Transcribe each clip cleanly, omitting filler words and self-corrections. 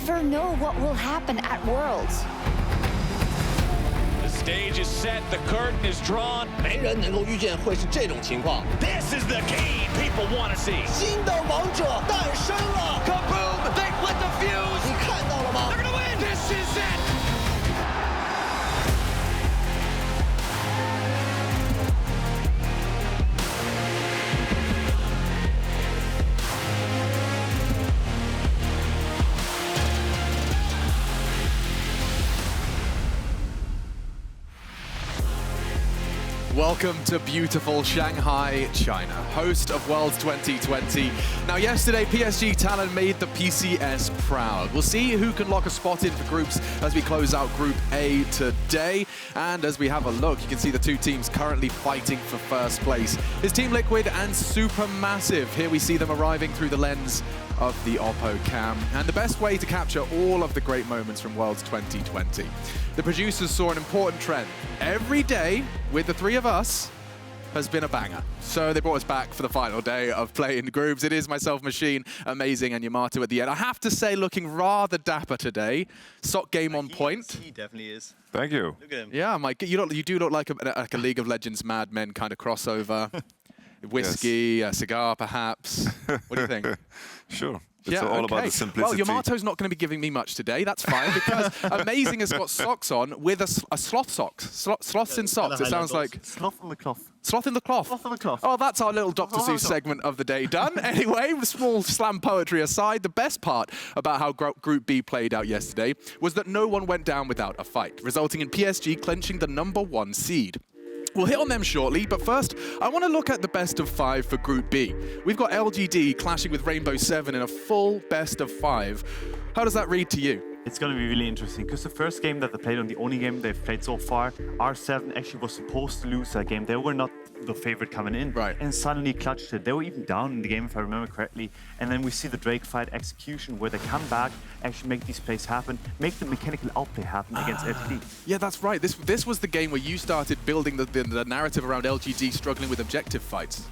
never know what will happen at Worlds. The stage is set, the curtain is drawn. 没人能够预见会是这种情况。 This is the game people want to see. 新的王者诞生了 Kaboom! They've lit the fuse. 你看到了吗 They're gonna win. This is it. Welcome to beautiful Shanghai, China, host of Worlds 2020. Now yesterday, PSG Talon made the PCS proud. We'll see who can lock a spot in for groups as we close out Group A today. And as we have a look, you can see the two teams currently fighting for first place. It's Team Liquid and SuperMassive. Here we see them arriving through the lens of the Oppo cam, and the best way to capture all of the great moments from Worlds 2020. The producers saw an important trend. Every day with the three of us has been a banger. So they brought us back for the final day of playing groups. It is myself, Machine, Amazing, and Yamato at the end. I have to say, looking rather dapper today. Sock game on point. He definitely is. Thank you. Look at him. Yeah, Mike, you do look like a League of Legends Mad Men kind of crossover. Whiskey, a cigar, perhaps. What do you think? Sure. It's all about the simplicity. Well, Yamato's not going to be giving me much today. That's fine, because Amazing has got socks on with a sloth socks. Sloths in socks. It sounds like... Sloth in the cloth. Sloth in the cloth. Sloth in the cloth. Oh, that's our little Dr. Seuss segment of the day done. Anyway, small slam poetry aside, the best part about how Group B played out yesterday was that no one went down without a fight, resulting in PSG clinching the #1 seed. We'll hit on them shortly, but first, I want to look at the best of 5 for Group B. We've got LGD clashing with Rainbow 7 in a full best of 5. How does that read to you? It's going to be really interesting, because the first game that they played, on the only game they've played so far, R7 actually was supposed to lose that game. They were not the favorite coming in, right, and suddenly clutched it. They were even down in the game, if I remember correctly. And then we see the Drake fight execution, where they come back, actually make these plays happen, make the mechanical outplay happen against LGD. Yeah, that's right. This was the game where you started building the narrative around LGD struggling with objective fights.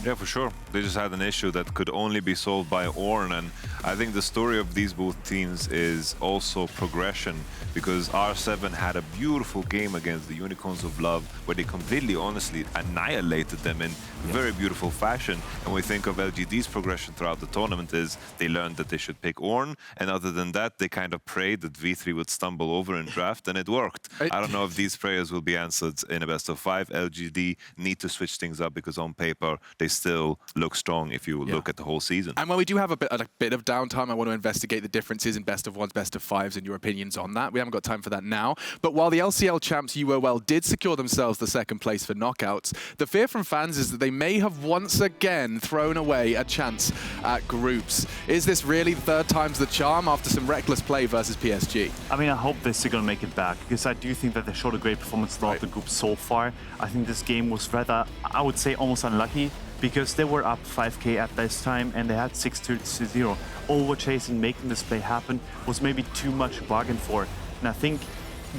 Yeah, for sure. They just had an issue that could only be solved by Ornn, and I think the story of these both teams is also progression, because R7 had a beautiful game against the Unicorns of Love, where they completely, honestly, annihilated them in very beautiful fashion. And we think of LGD's progression throughout the tournament is they learned that they should pick Ornn, and other than that, they kind of prayed that V3 would stumble over in draft, and it worked. I don't know if these prayers will be answered in a best of 5. LGD need to switch things up, because on paper, they still look strong if you look at the whole season. And when we do have a bit of downtime, I want to investigate the differences in best of 1s, best of 5s, and your opinions on that. We haven't got time for that now. But while the LCL champs UOL did secure themselves the 2nd place for knockouts, the fear from fans is that they may have once again thrown away a chance at groups. Is this really the 3rd time's the charm after some reckless play versus PSG? I mean, I hope they're still going to make it back, because I do think that they showed a great performance throughout the group so far. I think this game was rather, I would say, almost unlucky, because they were up 5k at this time and they had 6-0. Overchasing, making this play happen was maybe too much to bargain for. And I think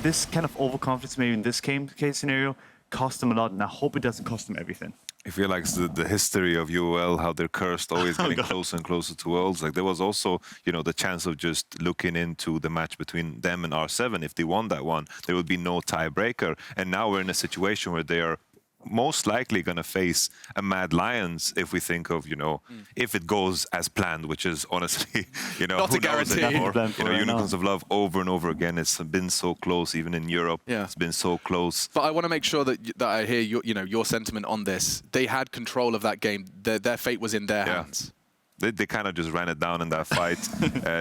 this kind of overconfidence, maybe in this case scenario, cost them a lot, and I hope it doesn't cost them everything. I feel like the history of UOL, how they're cursed, always getting closer and closer to Worlds. Like, there was also, you know, the chance of just looking into the match between them and R7. If they won that one, there would be no tiebreaker. And now we're in a situation where they are most likely going to face a Mad Lions, if we think of, you know, if it goes as planned, which is honestly, you know, not a guarantee. You know, Unicorns of Love over and over again. It's been so close, even in Europe. Yeah. It's been so close. But I want to make sure that I hear your sentiment on this. They had control of that game. Their fate was in their hands. They kind of just ran it down in that fight.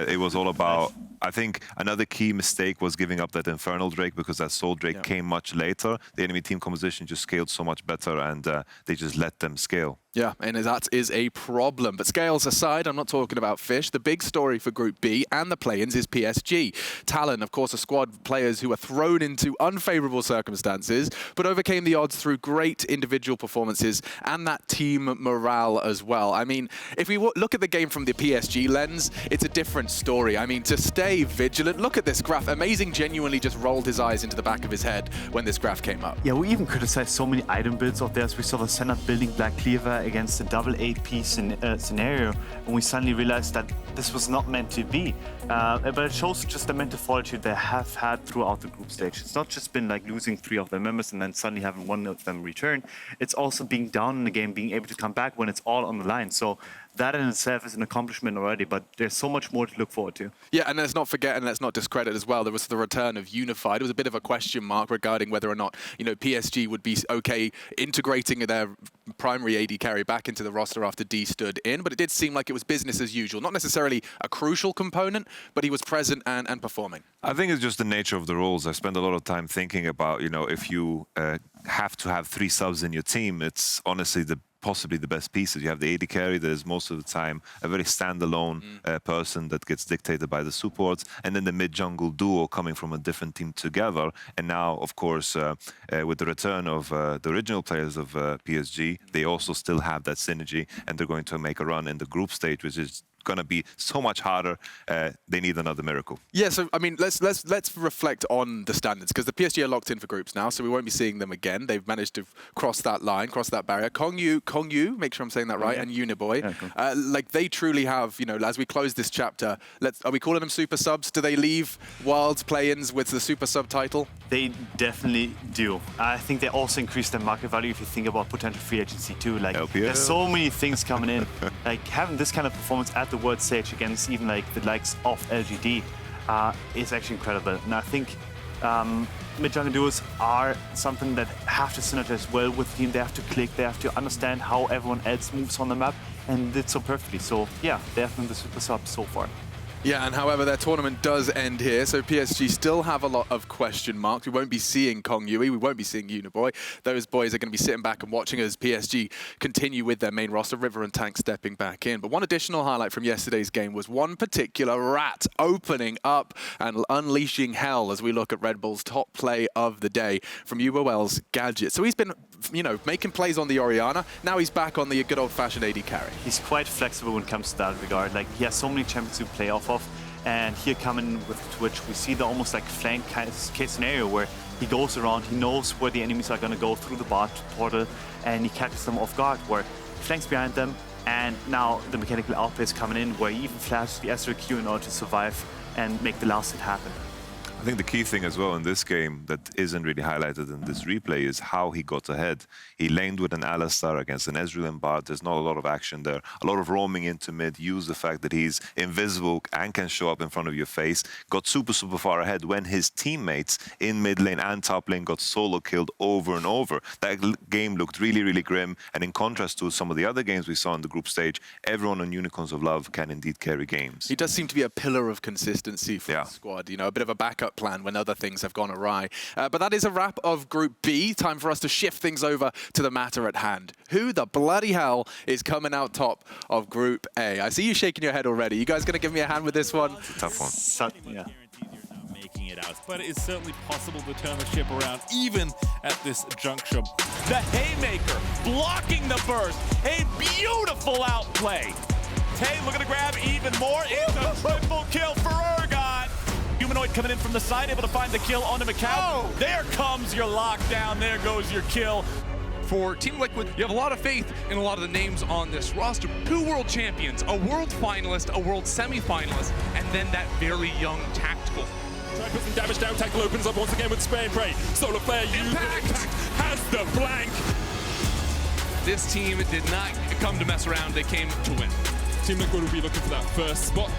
It was all about... I think another key mistake was giving up that Infernal Drake, because that Soul Drake came much later. The enemy team composition just scaled so much better, and they just let them scale. Yeah, and that is a problem. But scales aside, I'm not talking about fish. The big story for Group B and the play-ins is PSG. Talon, of course, a squad of players who were thrown into unfavorable circumstances, but overcame the odds through great individual performances and that team morale as well. I mean, if we look at the game from the PSG lens, it's a different story. I mean, to stay vigilant, look at this graph. Amazing genuinely just rolled his eyes into the back of his head when this graph came up. Yeah, we even criticized so many item builds of theirs. We saw the Senna building Black Cleaver against a double AP scenario, and we suddenly realized that this was not meant to be. But it shows just the mental fortitude they have had throughout the group stage. It's not just been like losing 3 of their members and then suddenly having 1 of them return. It's also being down in the game, being able to come back when it's all on the line. So that in itself is an accomplishment already, but there's so much more to look forward to. Yeah, and let's not forget and let's not discredit as well, there was the return of Unified. It was a bit of a question mark regarding whether or not, you know, PSG would be okay integrating their primary AD carry back into the roster after D stood in, but it did seem like it was business as usual. Not necessarily a crucial component, but he was present and performing. I think it's just the nature of the roles. I spend a lot of time thinking about, you know, if you have to have 3 subs in your team, it's honestly possibly the best pieces. You have the AD carry that is most of the time a very standalone person that gets dictated by the supports, and then the mid-jungle duo coming from a different team together. And now, of course, with the return of the original players of PSG, they also still have that synergy, and they're going to make a run in the group stage, which is going to be so much harder. They need another miracle. Yeah, so I mean, let's reflect on the standards, because the PSG are locked in for groups now, so we won't be seeing them again. They've managed to cross that line, cross that barrier. KaKAO, make sure I'm saying that right, and Uniboy, yeah, cool. Like they truly have, you know, as we close this chapter, are we calling them super subs? Do they leave Worlds play-ins with the super sub title? They definitely do. I think they also increase their market value if you think about potential free agency too. Like, there's so many things coming in. Like having this kind of performance at the world stage against even like the likes of LGD is actually incredible. And I think mid-jungle duos are something that have to synergize well with the team. They have to click, they have to understand how everyone else moves on the map, and did so perfectly. So yeah, they have been the super sub so far. Yeah, and however, their tournament does end here, so PSG still have a lot of question marks. We won't be seeing KaKAO, we won't be seeing Uniboy. Those boys are going to be sitting back and watching as PSG continue with their main roster, River and Tank stepping back in. But one additional highlight from yesterday's game was one particular rat opening up and unleashing hell as we look at Red Bull's top play of the day from UOL's Gadget. So he's been, you know, making plays on the Orianna. Now he's back on the good old-fashioned AD carry. He's quite flexible when it comes to that regard. Like, he has so many champions to play off of. And here coming with Twitch, we see the almost like flank case scenario where he goes around, he knows where the enemies are going to go through the bot portal, and he catches them off guard, where he flanks behind them, and now the mechanical outplay is coming in, where he even flashes the SRQ in order to survive and make the last hit happen. I think the key thing as well in this game that isn't really highlighted in this replay is how he got ahead. He laned with an Alistar against an Ezreal and Bard. There's not a lot of action there. A lot of roaming into mid. Use the fact that he's invisible and can show up in front of your face. Got super far ahead when his teammates in mid lane and top lane got solo killed over and over. That game looked really grim. And in contrast to some of the other games we saw in the group stage, everyone on Unicorns of Love can indeed carry games. He does seem to be a pillar of consistency for the squad. You know, a bit of a backup plan when other things have gone awry. But that is a wrap of Group B. Time for us to shift things over to the matter at hand. Who the bloody hell is coming out top of Group A? I see you shaking your head already. You guys going to give me a hand with this one? It's a tough one. Yeah. Making it out, but it is certainly possible to turn the ship around even at this juncture. The haymaker blocking the burst. A beautiful outplay. Tay looking to grab even more. It's a triple kill for Urgot. Humanoid coming in from the side, able to find the kill onto KaKAO. Oh. There comes your lockdown. There goes your kill. For Team Liquid, you have a lot of faith in a lot of the names on this roster. 2 world champions, a world finalist, a world semi-finalist, and then that very young tactical. Try to put some damage down. Tactical opens up once again with spray and pray. SnowFlower Impact has the flank. This team did not come to mess around, they came to win. Team Liquid will be looking for that first spot.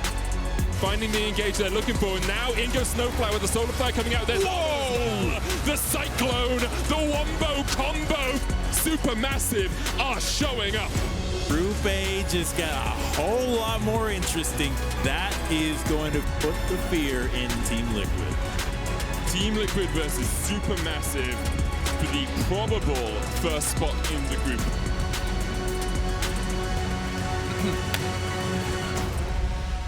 Finding the engage they're looking for, and now in goes SnowFlower with the Solar Flare coming out there. Whoa! The Cyclone, the Wombo combo, SuperMassive are showing up. Group A just got a whole lot more interesting. That is going to put the fear in Team Liquid. Team Liquid versus SuperMassive for the probable first spot in the group.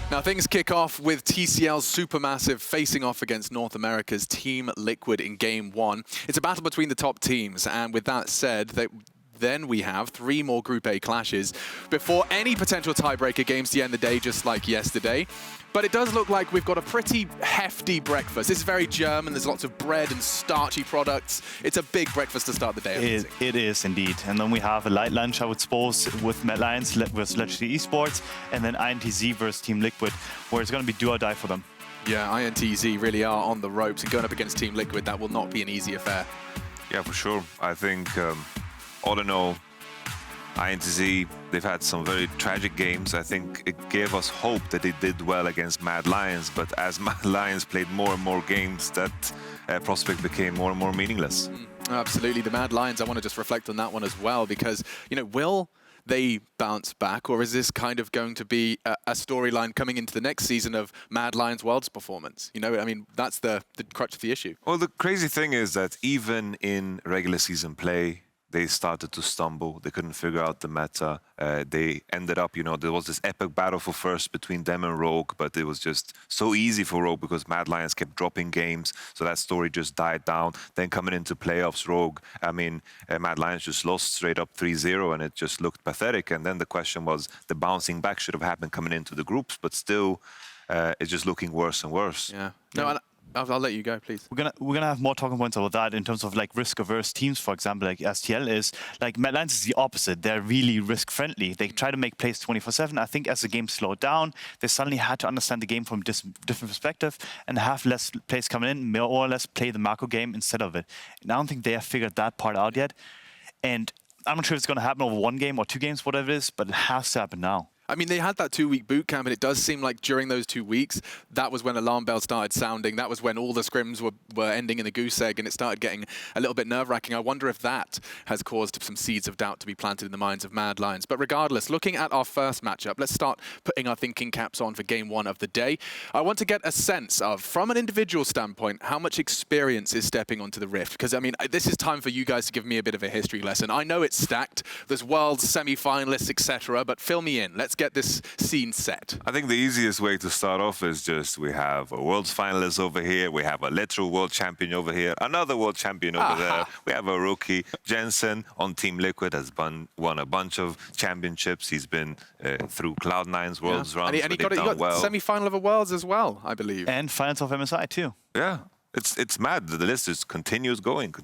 Now things kick off with TCL's SuperMassive facing off against North America's Team Liquid in Game 1. It's a battle between the top teams, and with that said, Then we have 3 more Group A clashes before any potential tiebreaker games to end the day, just like yesterday. But it does look like we've got a pretty hefty breakfast. This is very German. There's lots of bread and starchy products. It's a big breakfast to start the day. It is indeed. And then we have a light lunch, I would suppose, with Mad Lions versus Legendary Esports, and then INTZ versus Team Liquid, where it's going to be do or die for them. Yeah, INTZ really are on the ropes, and going up against Team Liquid, that will not be an easy affair. Yeah, for sure. I think, all in all, INTZ, they've had some very tragic games. I think it gave us hope that they did well against Mad Lions, but as Mad Lions played more and more games, that prospect became more and more meaningless. Absolutely. The Mad Lions, I want to just reflect on that one as well, because, you know, will they bounce back, or is this kind of going to be a storyline coming into the next season of Mad Lions World's performance? You know, I mean, that's the crutch of the issue. Well, the crazy thing is that even in regular season play, they started to stumble. They couldn't figure out the meta. They ended up, you know, there was this epic battle for first between them and Rogue, but it was just so easy for Rogue because Mad Lions kept dropping games. So that story just died down. Then coming into playoffs, Rogue, I mean, Mad Lions just lost straight up 3-0 and it just looked pathetic. And then the question was, the bouncing back should have happened coming into the groups, but still, it's just looking worse and worse. Yeah. No, and I'll let you go, please. We're gonna have more talking points about that in terms of like risk-averse teams, for example, like STL is. Like Mad Lions is the opposite. They're really risk-friendly. They try to make plays 24/7. I think as the game slowed down, they suddenly had to understand the game from a different perspective and have less plays coming in, more or less play the macro game instead of it. And I don't think they have figured that part out yet. And I'm not sure if it's gonna happen over 1 game or 2 games, whatever it is, but it has to happen now. I mean, they had that 2-week boot camp, and it does seem like during those 2 weeks, that was when alarm bells started sounding. That was when all the scrims were ending in a goose egg, and it started getting a little bit nerve-wracking. I wonder if that has caused some seeds of doubt to be planted in the minds of Mad Lions. But regardless, looking at our first matchup, let's start putting our thinking caps on for game 1 of the day. I want to get a sense of, from an individual standpoint, how much experience is stepping onto the Rift. Because, I mean, this is time for you guys to give me a bit of a history lesson. I know it's stacked. There's Worlds, semi-finalists, etc., but fill me in. Let's get this scene set. I think the easiest way to start off is just we have a World's finalist over here, we have a literal world champion over here, another world champion over there, we have a rookie. Jensen on Team Liquid has won a bunch of championships. He's been through Cloud9's Worlds runs, and he got well. semi-final of a Worlds as well, I believe. And finals of MSI too. Yeah. It's mad. The list just continues going.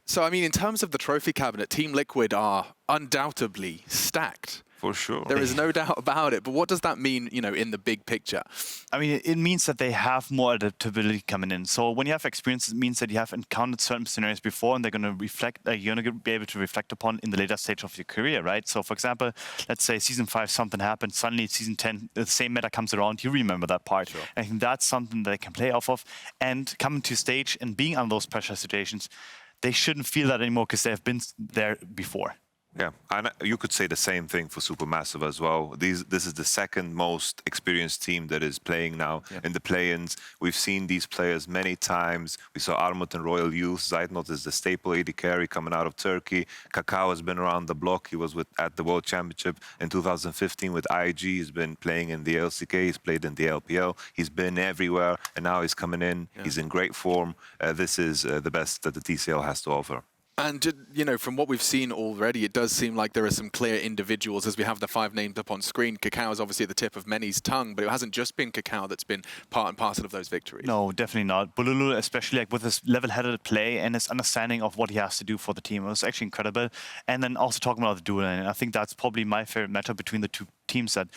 So, I mean, in terms of the trophy cabinet, Team Liquid are undoubtedly stacked. For sure. There is no doubt about it. But what does that mean, you know, in the big picture? I mean, it means that they have more adaptability coming in. So when you have experience, it means that you have encountered certain scenarios before, and they're going to reflect. You're going to be able to reflect upon in the later stage of your career, right? So, for example, let's say season 5 something happened. Suddenly, season 10, the same meta comes around. You remember that part. Sure. I think that's something that they can play off of, and coming to stage and being on those pressure situations, they shouldn't feel that anymore because they have been there before. Yeah, and you could say the same thing for SuperMassive as well. This is the second most experienced team that is playing now in the play-ins. We've seen these players many times. We saw Armut and Royal Youth. Zeitnot is the staple AD carry coming out of Turkey. KaKAO has been around the block. He was at the World Championship in 2015 with IG. He's been playing in the LCK. He's played in the LPL. He's been everywhere, and now he's coming in. Yeah. He's in great form. This is the best that the TCL has to offer. And, you know, from what we've seen already, it does seem like there are some clear individuals, as we have the 5 named up on screen. KaKAO is obviously at the tip of many's tongue, but it hasn't just been KaKAO that's been part and parcel of those victories. No, definitely not. Bolulu, especially like with his level-headed play and his understanding of what he has to do for the team, it was actually incredible. And then also talking about the duel, and I think that's probably my favorite matchup between the two teams. That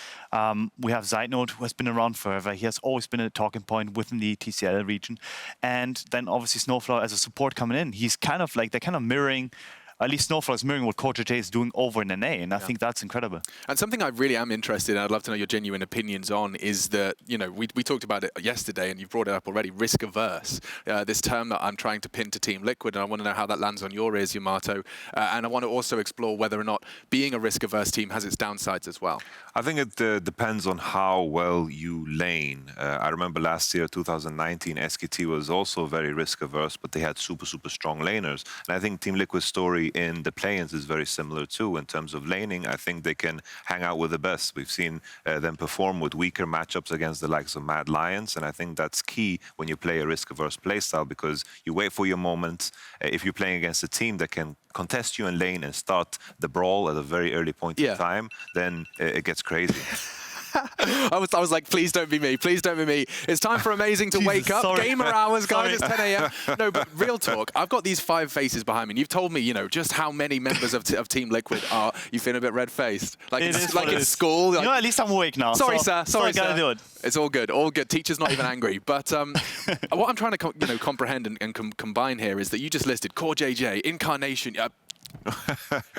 we have Zeitnot, who has been around forever. He has always been a talking point within the TCL region. And then obviously SnowFlower as a support coming in. He's kind of like, they're kind of mirroring, at least SnowFlower is mirroring what CoreJJ is doing over in NA, and I think that's incredible. And something I really am interested in, I'd love to know your genuine opinions on, is that, you know, we talked about it yesterday, and you've brought it up already, risk averse. This term that I'm trying to pin to Team Liquid, and I want to know how that lands on your ears, Yamato. And I want to also explore whether or not being a risk averse team has its downsides as well. I think it depends on how well you lane. I remember last year, 2019, SKT was also very risk averse, but they had super strong laners. And I think Team Liquid's story in the play-ins is very similar too. In terms of laning, I think they can hang out with the best. We've seen them perform with weaker matchups against the likes of Mad Lions, and I think that's key when you play a risk-averse playstyle, because you wait for your moment. If you're playing against a team that can contest you in lane and start the brawl at a very early point in time, then it gets crazy. I was like, please don't be me. Please don't be me. It's time for Amazing to wake up. Sorry. Gamer hours, guys. It's 10 a.m. No, but real talk. I've got these 5 faces behind me. And you've told me, you know, just how many members of Team Liquid are. You feel a bit red-faced, like it's like in school. Like, you know, at least I'm awake now. Sorry, sir. Sorry, gotta sir. do it. It's all good. All good. Teacher's not even angry. But what I'm trying to comprehend and combine here is that you just listed CoreJJ, Incarnation.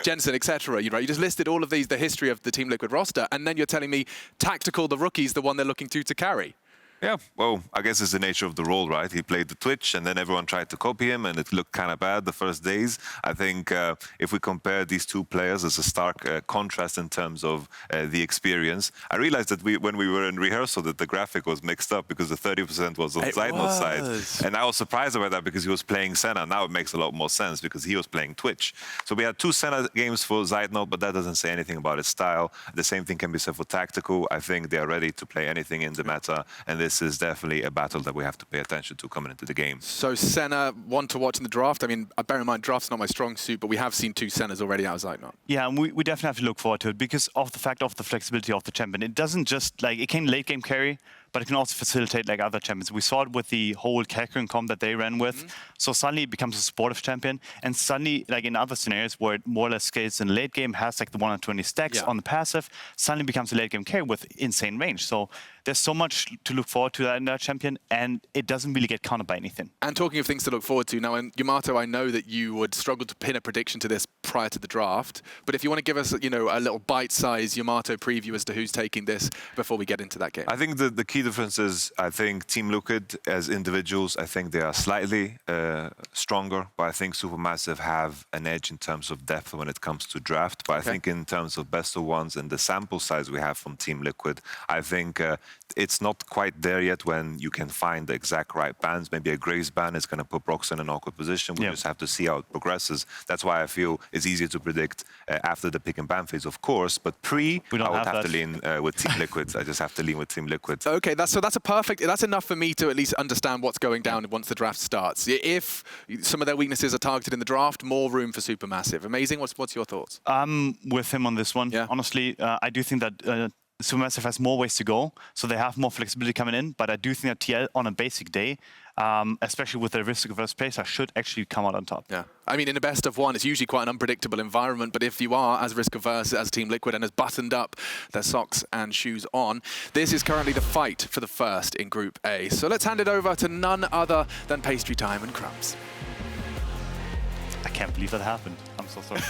Jensen, etc. You just listed all of these, the history of the Team Liquid roster, and then you're telling me Tactical, the rookie's the one they're looking to carry. Yeah, well, I guess it's the nature of the role, right? He played the Twitch, and then everyone tried to copy him, and it looked kind of bad the first days. I think if we compare these two players, there's a stark contrast in terms of the experience. I realized that when we were in rehearsal that the graphic was mixed up because the 30% was on Zeitnot's side. And I was surprised about that because he was playing Senna. Now it makes a lot more sense because he was playing Twitch. So we had 2 Senna games for Zeitnot, but that doesn't say anything about his style. The same thing can be said for Tactical. I think they are ready to play anything in the meta, and this is definitely a battle that we have to pay attention to coming into the game. So Senna, one to watch in the draft. I mean, bear in mind, draft's not my strong suit, but we have seen 2 Sennas already out of Zeitnot. Yeah, and we definitely have to look forward to it because of the fact of the flexibility of the champion. It doesn't just, like, it can late game carry, but it can also facilitate like other champions. We saw it with the whole KaKAO comp that they ran with. So suddenly it becomes a supportive champion, and suddenly, like in other scenarios where it more or less scales in late game, has like the 120 stacks on the passive, suddenly becomes a late game carry with insane range. So there's so much to look forward to in that champion, and it doesn't really get countered by anything. And talking of things to look forward to, now, in Yamato, I know that you would struggle to pin a prediction to this prior to the draft, but if you want to give us, you know, a little bite-sized Yamato preview as to who's taking this before we get into that game. I think the key difference is, I think Team Liquid as individuals, I think they are slightly stronger, but I think SuperMassive have an edge in terms of depth when it comes to draft. But I think in terms of best of ones and the sample size we have from Team Liquid, I think it's not quite there yet when you can find the exact right bans. Maybe a Graves ban is going to put Broxah in an awkward position. We just have to see how it progresses. That's why I feel it's easier to predict after the pick and ban phase, of course. But I would have to lean with Team Liquid. I just have to lean with Team Liquid. Okay, that's enough for me to at least understand what's going down once the draft starts. If some of their weaknesses are targeted in the draft, more room for SuperMassive. Amazing. What's your thoughts? I'm with him on this one. Yeah. Honestly, I do think that SuperMassive has more ways to go, so they have more flexibility coming in. But I do think that TL on a basic day, especially with their risk-averse playstyle, should actually come out on top. Yeah, I mean, in a best of one, it's usually quite an unpredictable environment, but if you are as risk-averse as Team Liquid and has buttoned up their socks and shoes on, this is currently the fight for the first in Group A. So let's hand it over to none other than Pastry Time and Crumbs. I can't believe that happened. I'm so sorry.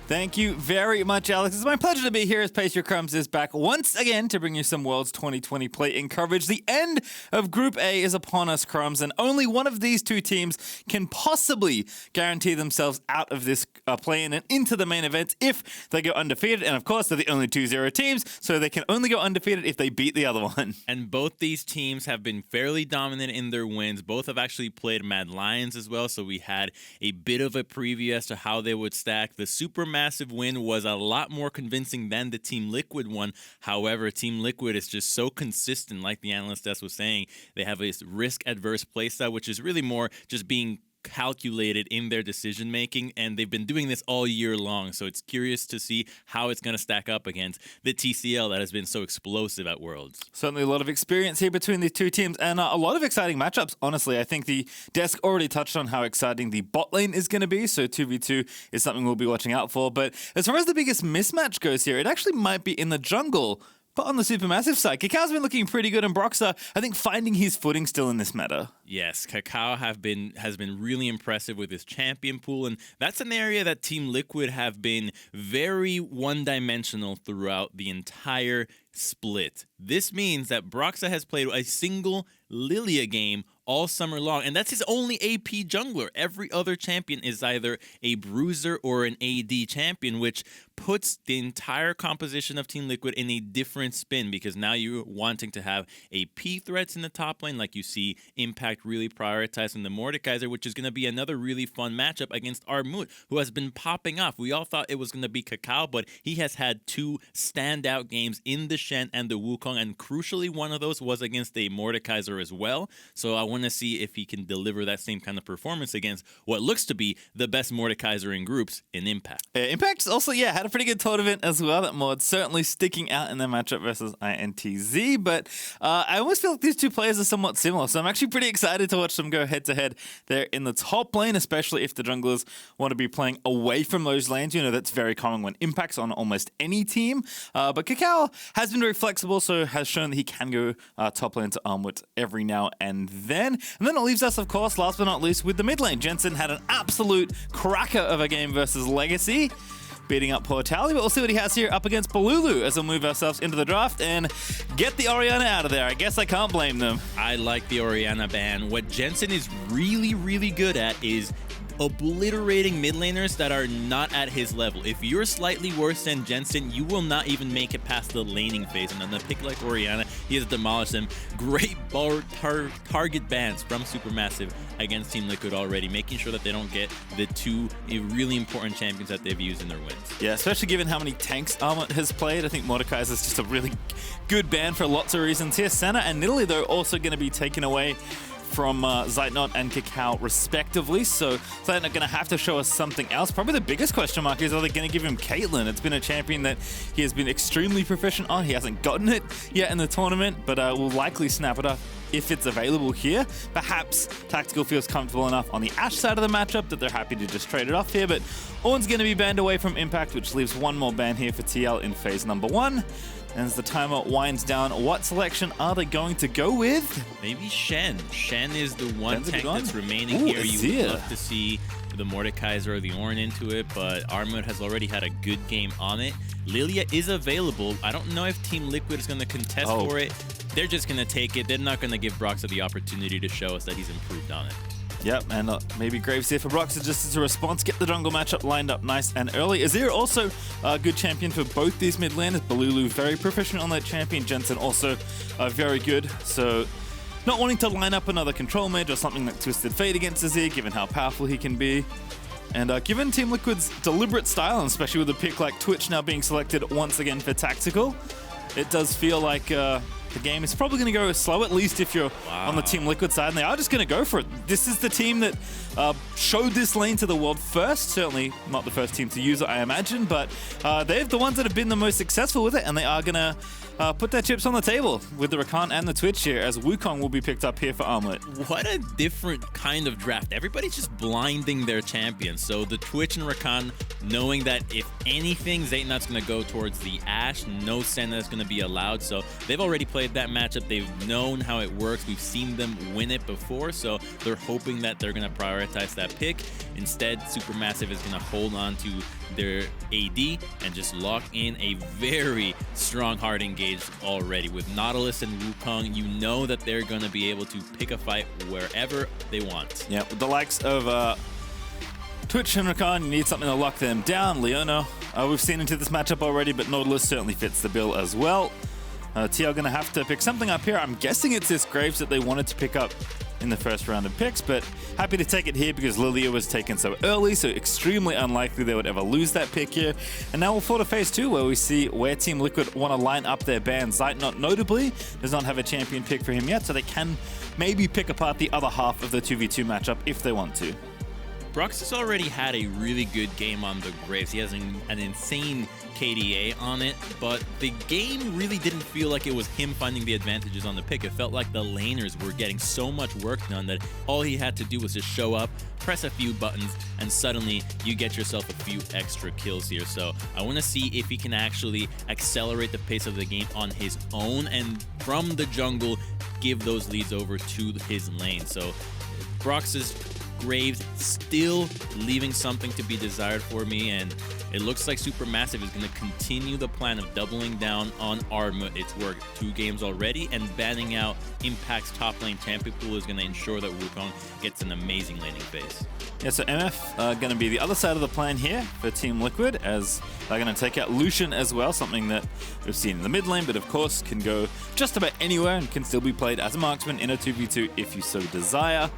Thank you very much, Alex. It's my pleasure to be here as Pastry Crumbs is back once again to bring you some Worlds 2020 play-in coverage. The end of Group A is upon us, Crumbs, and only one of these 2 teams can possibly guarantee themselves out of this play-in and into the main event if they go undefeated. And of course, they're the only 2-0 teams, so they can only go undefeated if they beat the other one. And both these teams have been fairly dominant in their wins. Both have actually played Mad Lions as well, so we had a bit of a preview as to how they would stack. The SuperMassive win was a lot more convincing than the Team Liquid one. However, Team Liquid is just so consistent, like the analyst Des was saying. They have a risk-adverse playstyle, which is really more just being calculated in their decision making, and they've been doing this all year long, so it's curious to see how it's going to stack up against the TCL that has been so explosive at Worlds. Certainly a lot of experience here between these 2 teams, and a lot of exciting matchups, honestly. I think the desk already touched on how exciting the bot lane is going to be, so 2v2 is something we'll be watching out for. But as far as the biggest mismatch goes here, it actually might be in the jungle. But on the SuperMassive side, KaKAO's been looking pretty good, and Broxah, I think, finding his footing still in this meta. Yes, KaKAO has been really impressive with his champion pool, and that's an area that Team Liquid have been very one-dimensional throughout the entire split. This means that Broxah has played a single Lillia game all summer long, and that's his only AP jungler. Every other champion is either a bruiser or an AD champion, which puts the entire composition of Team Liquid in a different spin, because now you're wanting to have AP threats in the top lane, like you see Impact really prioritizing the Mordekaiser, which is going to be another really fun matchup against Armut, who has been popping off. We all thought it was going to be KaKAO, but he has had 2 standout games in the Shen and the Wukong, and crucially, one of those was against a Mordekaiser as well. So I want to see if he can deliver that same kind of performance against what looks to be the best Mordekaiser in groups in Impact. Impact's also, had a pretty good tournament as well. That Mord certainly sticking out in their matchup versus INTZ, but I almost feel like these two players are somewhat similar, so I'm actually pretty excited to watch them go head-to-head there in the top lane, especially if the junglers want to be playing away from those lanes. You know, that's very common when Impact's on almost any team, but KaKAO has been very flexible, so has shown that he can go top lane to Armut every now and then. And then it leaves us, of course, last but not least, with the mid lane. Jensen had an absolute cracker of a game versus Legacy, beating up poor Tally, but we'll see what he has here up against Bolulu as we'll move ourselves into the draft and get the Orianna out of there. I guess I can't blame them. I like the Orianna ban. What Jensen is really, really good at is obliterating mid laners that are not at his level. If you're slightly worse than Jensen, you will not even make it past the laning phase. And on a pick like Orianna, he has demolished them. Great target bans from SuperMassive against Team Liquid already, making sure that they don't get the 2 really important champions that they've used in their wins. Yeah, especially given how many tanks Armut has played. I think Mordekaiser is just a really good ban for lots of reasons here. Senna and Nidalee, though, also going to be taken away from Zeitnot and KaKAO respectively, so Zeitnot going to have to show us something else. Probably the biggest question mark is, are they going to give him Caitlyn? It's been a champion that he has been extremely proficient on. He hasn't gotten it yet in the tournament, but will likely snap it up if it's available here. Perhaps Tactical feels comfortable enough on the Ashe side of the matchup that they're happy to just trade it off here, but Ornn's going to be banned away from Impact, which leaves one more ban here for TL in phase number 1. And as the timer winds down, what selection are they going to go with? Maybe Shen. Shen is the one tank that's remaining here. You would love to see the Mordekaiser or the Ornn into it, but Armut has already had a good game on it. Lillia is available. I don't know if Team Liquid is going to contest for it. They're just going to take it. They're not going to give Broxah the opportunity to show us that he's improved on it. Yep, and maybe Graves here for Broxah just as a response. Get the jungle matchup lined up nice and early. Azir also a good champion for both these mid laners. Bolulu very proficient on that champion. Jensen also very good. So not wanting to line up another control mage or something like Twisted Fate against Azir, given how powerful he can be. And given Team Liquid's deliberate style, and especially with a pick like Twitch now being selected once again for Tactical, it does feel like the game is probably going to go slow, at least if you're on the Team Liquid side, and they are just going to go for it. This is the team that showed this lane to the world first. Certainly not the first team to use it, I imagine, but they're the ones that have been the most successful with it, and they are going to put their chips on the table with the Rakan and the Twitch here, as Wukong will be picked up here for Armut. What a different kind of draft. Everybody's just blinding their champions. So the Twitch and Rakan, knowing that if anything, Zeitnot's going to go towards the Ashe. No Senna is going to be allowed. So they've already played that matchup. They've known how it works. We've seen them win it before. So they're hoping that they're going to prioritize that pick. Instead, SuperMassive is going to hold on to their AD and just lock in a very strong hard engage already. With Nautilus and Wukong, you know that they're going to be able to pick a fight wherever they want. Yeah, with the likes of Twitch and Rakan, you need something to lock them down. Leona, we've seen into this matchup already, but Nautilus certainly fits the bill as well. TL going to have to pick something up here. I'm guessing it's this Graves that they wanted to pick up in the first round of picks, but happy to take it here because Lillia was taken so early, so extremely unlikely they would ever lose that pick here. And now we'll forward to phase 2, where we see where Team Liquid want to line up their bans. Zeitnot notably does not have a champion pick for him yet, so they can maybe pick apart the other half of the 2v2 matchup if they want to. Broxah's already had a really good game on the Graves. He has an insane KDA on it, but the game really didn't feel like it was him finding the advantages on the pick. It felt like the laners were getting so much work done that all he had to do was just show up, press a few buttons, and suddenly you get yourself a few extra kills here. So I want to see if he can actually accelerate the pace of the game on his own, and from the jungle, give those leads over to his lane. So Broxah's Graves still leaving something to be desired for me, and it looks like SuperMassive is going to continue the plan of doubling down on Armut. It's worked 2 games already, and banning out Impact's top lane champion pool is going to ensure that Wukong gets an amazing laning phase. Yeah, so MF going to be the other side of the plan here for Team Liquid, as they're going to take out Lucian as well, something that we've seen in the mid lane, but of course can go just about anywhere and can still be played as a marksman in a 2v2 if you so desire.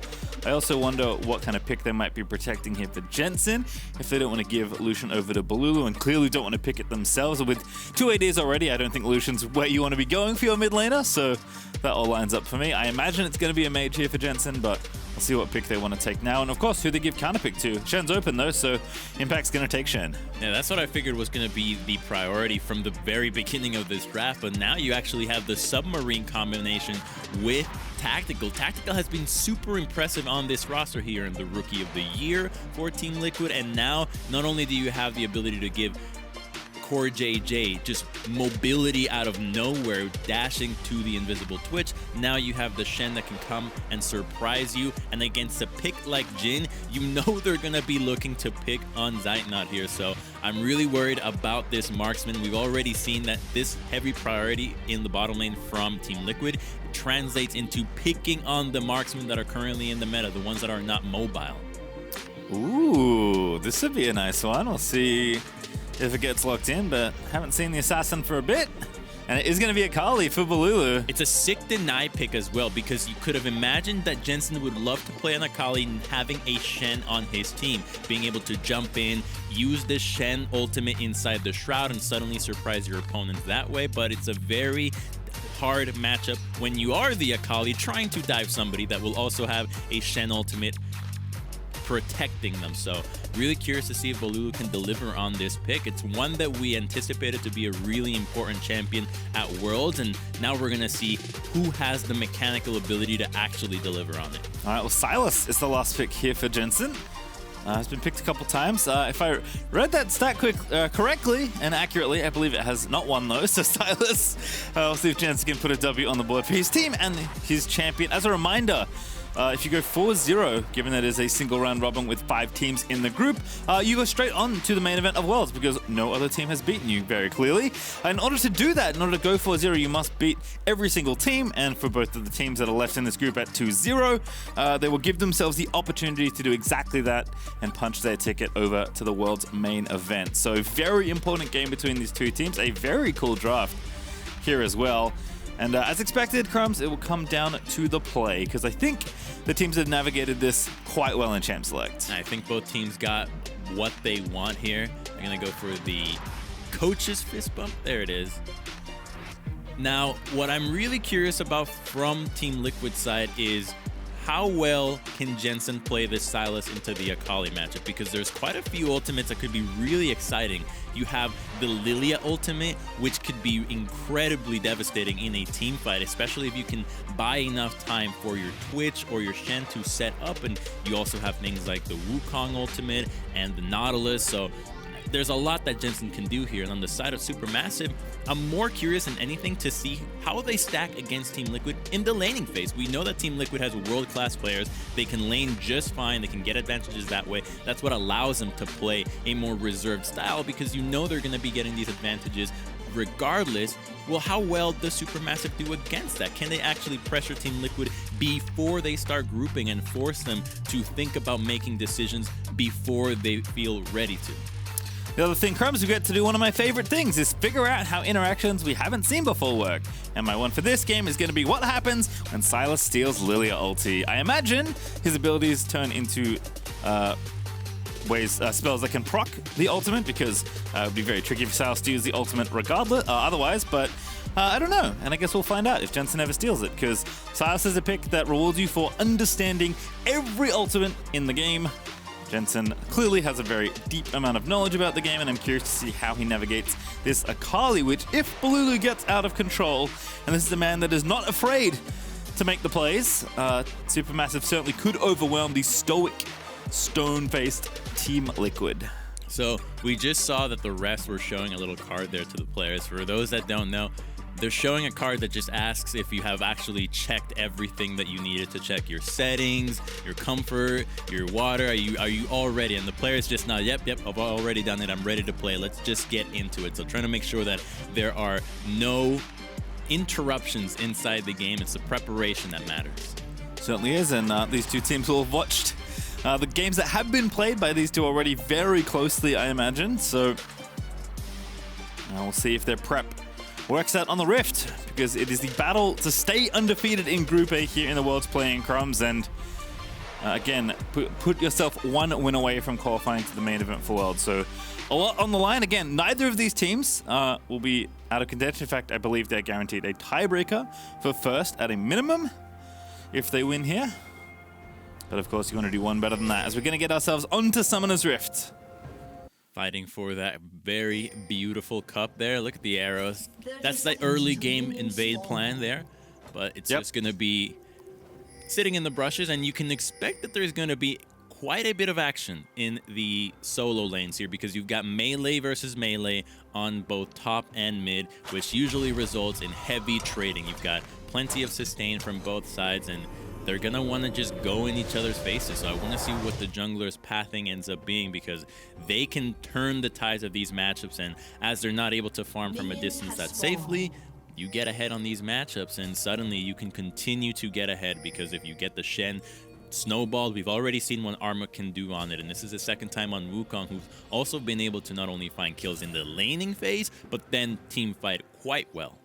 I also wonder what kind of pick they might be protecting here for Jensen, if they don't want to give Lucian over to Bolulu and clearly don't want to pick it themselves. With 2 ADs already, I don't think Lucian's where you want to be going for your mid laner, so that all lines up for me. I imagine it's going to be a mage here for Jensen, but I'll see what pick they want to take now, and of course who they give counter pick to. Shen's open though, so Impact's going to take Shen. Yeah, that's what I figured was going to be the priority from the very beginning of this draft, but now you actually have the submarine combination with Tactical. Tactical has been super impressive on this roster here in the Rookie of the Year for Team Liquid, and now not only do you have the ability to give CoreJJ just mobility out of nowhere, dashing to the invisible Twitch. Now you have the Shen that can come and surprise you, and against a pick like Jhin, you know they're gonna be looking to pick on Zeitnot here, so I'm really worried about this marksman. We've already seen that this heavy priority in the bottom lane from Team Liquid translates into picking on the marksmen that are currently in the meta, the ones that are not mobile. Ooh, this would be a nice one. We'll see if it gets locked in, but haven't seen the assassin for a bit. And it is going to be Akali for Bolulu. It's a sick deny pick as well, because you could have imagined that Jensen would love to play on Akali and having a Shen on his team, being able to jump in, use the Shen ultimate inside the Shroud and suddenly surprise your opponents that way, but it's a very hard matchup when you are the Akali trying to dive somebody that will also have a Shen ultimate protecting them. So really curious to see if Bolulu can deliver on this pick. It's one that we anticipated to be a really important champion at Worlds, and now we're gonna see who has the mechanical ability to actually deliver on it. All right, well, Sylas is the last pick here for Jensen. It's been picked a couple times. If I read that stat correctly and accurately, I believe it has not won though. So Sylas, we'll see if Jensen can put a W on the board for his team and his champion. As a reminder, if you go 4-0, given that it is a single round robin with 5 teams in the group, you go straight on to the main event of Worlds because no other team has beaten you very clearly. In order to do that, in order to go 4-0, you must beat every single team, and for both of the teams that are left in this group at 2-0, they will give themselves the opportunity to do exactly that and punch their ticket over to the World's main event. So very important game between these 2 teams, a very cool draft here as well. And as expected, Crumbs, it will come down to the play, because I think the teams have navigated this quite well in Champ Select. I think both teams got what they want here. They're going to go for the coach's fist bump. There it is. Now, what I'm really curious about from Team Liquid side is how well can Jensen play this Sylas into the Akali matchup, because there's quite a few ultimates that could be really exciting. You have the Lillia ultimate, which could be incredibly devastating in a team fight, especially if you can buy enough time for your Twitch or your Shen to set up, and you also have things like the Wukong ultimate and the Nautilus, so there's a lot that Jensen can do here. And on the side of SuperMassive, I'm more curious than anything to see how they stack against Team Liquid in the laning phase. We know that Team Liquid has world-class players. They can lane just fine. They can get advantages that way. That's what allows them to play a more reserved style, because you know they're going to be getting these advantages regardless. Well, how well does SuperMassive do against that? Can they actually pressure Team Liquid before they start grouping and force them to think about making decisions before they feel ready to? The other thing, Crumbs, we get to do one of my favorite things, is figure out how interactions we haven't seen before work. And my one for this game is going to be what happens when Sylas steals Lillia ulti. I imagine his abilities turn into spells that can proc the ultimate, because it would be very tricky for Sylas to use the ultimate regardless, otherwise, but I don't know, and I guess we'll find out if Jensen ever steals it, because Sylas is a pick that rewards you for understanding every ultimate in the game. Jensen clearly has a very deep amount of knowledge about the game, and I'm curious to see how he navigates this Akali, which, if Bolulu gets out of control, and this is a man that is not afraid to make the plays, SuperMassive certainly could overwhelm the stoic, stone-faced Team Liquid. So we just saw that the refs were showing a little card there to the players. For those that don't know, they're showing a card that just asks if you have actually checked everything that you needed to check. Your settings, your comfort, your water. Are you all ready? And the player is just not, yep, I've already done it. I'm ready to play. Let's just get into it. So trying to make sure that there are no interruptions inside the game. It's the preparation that matters. Certainly is, and these two teams will have watched the games that have been played by these two already very closely, I imagine. So we'll see if their prep works out on the Rift, because it is the battle to stay undefeated in Group A here in the Worlds playing Crumbs. And again, put yourself one win away from qualifying to the main event for Worlds. So a lot on the line. Again, neither of these teams will be out of contention. In fact, I believe they're guaranteed a tiebreaker for first at a minimum if they win here. But of course, you want to do one better than that, as we're going to get ourselves onto Summoner's Rift. Fighting for that very beautiful cup there. Look at the arrows. That's the early game invade plan there. But it's just going to be sitting in the brushes, and you can expect that there's going to be quite a bit of action in the solo lanes here, because you've got melee versus melee on both top and mid, which usually results in heavy trading. You've got plenty of sustain from both sides, and they're going to want to just go in each other's faces. So I want to see what the jungler's pathing ends up being, because they can turn the tides of these matchups, and as they're not able to farm from a distance that safely, you get ahead on these matchups, and suddenly you can continue to get ahead, because if you get the Shen snowballed, we've already seen what Armut can do on it, and this is the second time on Wukong, who's also been able to not only find kills in the laning phase, but then team fight quite well.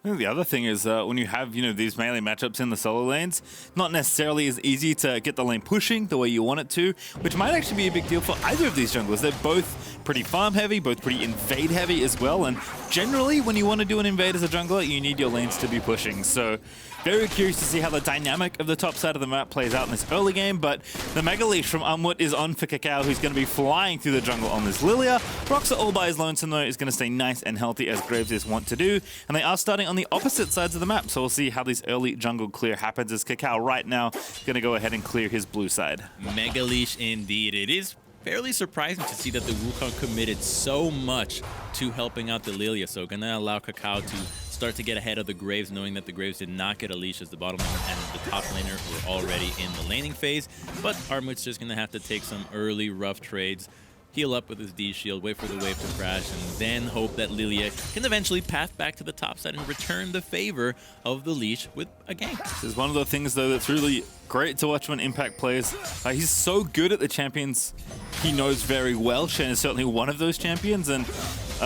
I think the other thing is when you have, these melee matchups in the solo lanes, not necessarily as easy to get the lane pushing the way you want it to, which might actually be a big deal for either of these junglers. They're both pretty farm heavy, both pretty invade heavy as well, and generally when you want to do an invade as a jungler, you need your lanes to be pushing. So very curious to see how the dynamic of the top side of the map plays out in this early game, but the Mega Leash from Armut is on for KaKAO, who's going to be flying through the jungle on this Lillia. Broxah all by his lonesome though is going to stay nice and healthy, as Graves is wont to do, and they are starting on the opposite sides of the map, so we'll see how this early jungle clear happens, as KaKAO right now going to go ahead and clear his blue side. Mega Leash indeed. It is fairly surprising to see that the Wukong committed so much to helping out the Lillia, so gonna allow KaKAO to start to get ahead of the Graves, knowing that the Graves did not get a leash as the bottom lane and the top laner were already in the laning phase. But Armut's just gonna have to take some early rough trades, heal up with his D shield, wait for the wave to crash, and then hope that Lillia can eventually path back to the top side and return the favor of the leash with a gank. This is one of the things though that's really great to watch when Impact plays. He's so good at the champions he knows very well. Shen is certainly one of those champions, and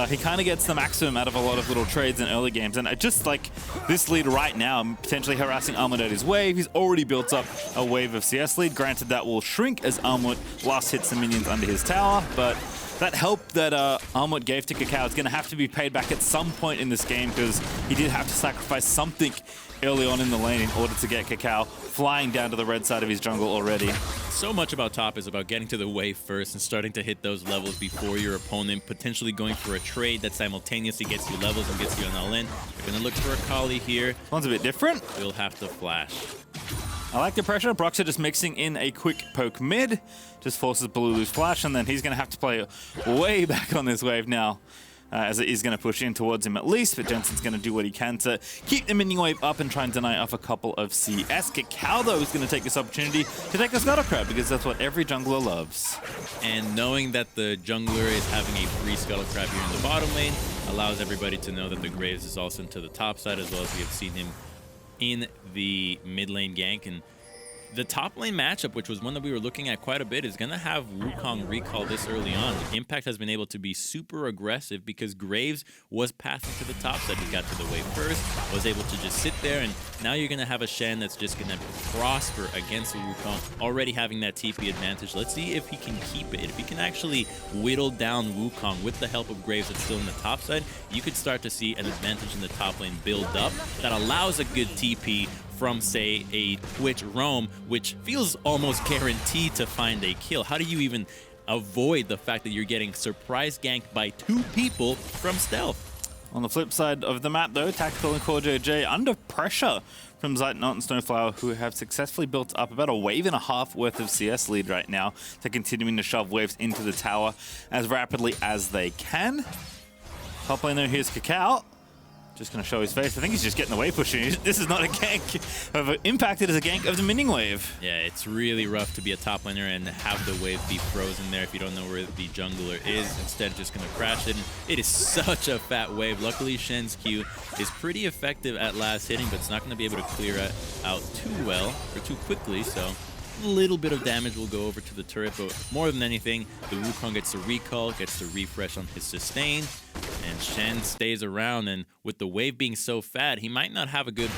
he kind of gets the maximum out of a lot of little trades in early games. And just like this lead right now, potentially harassing Armut at his wave. He's already built up a wave of CS lead. Granted, that will shrink as Armut last hits some minions under his tower, but that help that Armut gave to KaKAO is going to have to be paid back at some point in this game, because he did have to sacrifice something early on in the lane in order to get KaKAO flying down to the red side of his jungle already. So much about top is about getting to the wave first and starting to hit those levels before your opponent, potentially going for a trade that simultaneously gets you levels and gets you an all-in. You're going to look for Akali here. One's a bit different. You'll have to flash. I like the pressure. Broxah just mixing in a quick poke mid. Just forces Bolulu's flash, and then he's going to have to play way back on this wave now, as it is going to push in towards him at least, but Jensen's going to do what he can to keep the minion wave up and try and deny off a couple of CS. KaKAO, though, is going to take this opportunity to take a Scuttle Crab, because that's what every jungler loves. And knowing that the jungler is having a free Scuttle Crab here in the bottom lane allows everybody to know that the Graves is also into the top side, as well as we have seen him in the mid lane gank. And the top lane matchup, which was one that we were looking at quite a bit, is going to have Wukong recall this early on. Impact has been able to be super aggressive because Graves was passing to the top side. He got to the wave first, was able to just sit there, and now you're going to have a Shen that's just going to prosper against the Wukong, already having that TP advantage. Let's see if he can keep it. If he can actually whittle down Wukong with the help of Graves that's still in the top side, you could start to see an advantage in the top lane build up that allows a good TP from, say, a Twitch roam, which feels almost guaranteed to find a kill. How do you even avoid the fact that you're getting surprise ganked by 2 people from stealth? On the flip side of the map, though, Tactical and CoreJJ under pressure from Zeitnot and SnowFlower, who have successfully built up about a wave and a half worth of CS lead right now. They're continuing to shove waves into the tower as rapidly as they can. Top lane, though, here's KaKAO. Just going to show his face. I think he's just getting the wave pushing. This is not a gank of Impact. It is a gank of the minion wave. Yeah, it's really rough to be a top laner and have the wave be frozen there if you don't know where the jungler is. Instead, just going to crash it. And it is such a fat wave. Luckily, Shen's Q is pretty effective at last hitting, but it's not going to be able to clear it out too well or too quickly. So a little bit of damage will go over to the turret, but more than anything, the Wukong gets to recall, gets to refresh on his sustain, and Shen stays around. And with the wave being so fat, he might not have a good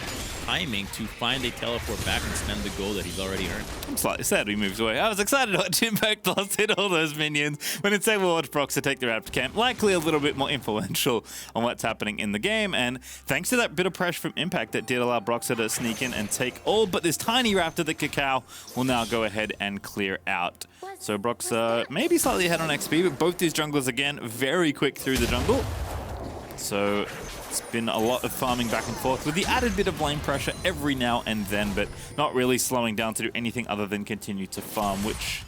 timing to find a teleport back and spend the gold that he's already earned. I'm slightly sad he moves away. I was excited to watch Impact last hit all those minions. When instead we'll watch Broxah take the Raptor camp, likely a little bit more influential on what's happening in the game. And thanks to that bit of pressure from Impact that did allow Broxah to sneak in and take all but this tiny Raptor that KaKAO will now go ahead and clear out. So Broxah maybe slightly ahead on XP, but both these junglers again very quick through the jungle. So it's been a lot of farming back and forth with the added bit of lane pressure every now and then, but not really slowing down to do anything other than continue to farm, which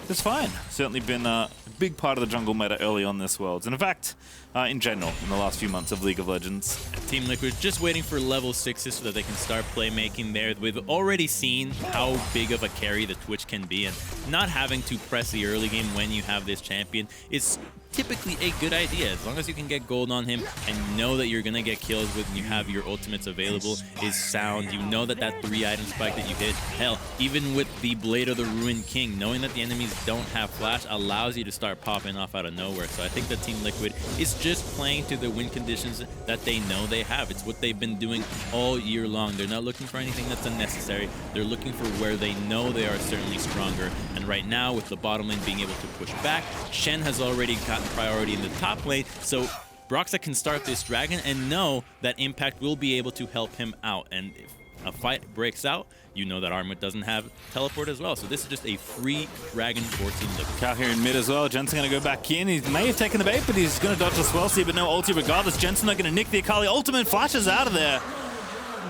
is fine. Certainly been a big part of the jungle meta early on this Worlds, and in fact, in general, in the last few months of League of Legends. Team Liquid just waiting for level 6s so that they can start playmaking there. We've already seen how big of a carry the Twitch can be, and not having to press the early game when you have this champion is typically a good idea. As long as you can get gold on him and you know that you're going to get kills with and you have your ultimates available is sound. You know that that 3-item spike that you hit, hell, even with the Blade of the Ruined King, knowing that the enemies don't have flash allows you to start popping off out of nowhere. So I think that Team Liquid is just playing to the win conditions that they know they have. It's what they've been doing all year long. They're not looking for anything that's unnecessary. They're looking for where they know they are certainly stronger. And right now, with the bottom lane being able to push back, Shen has already gotten priority in the top lane, so Broxah can start this dragon and know that Impact will be able to help him out. And if a fight breaks out, you know that Armut doesn't have teleport as well. So this is just a free dragon for Team Liquid. KaKAO here in mid as well. Jensen going to go back in. He may have taken the bait, but he's going to dodge the swell see, but no ulti regardless. Jensen not going to nick the Akali ultimate, flashes out of there.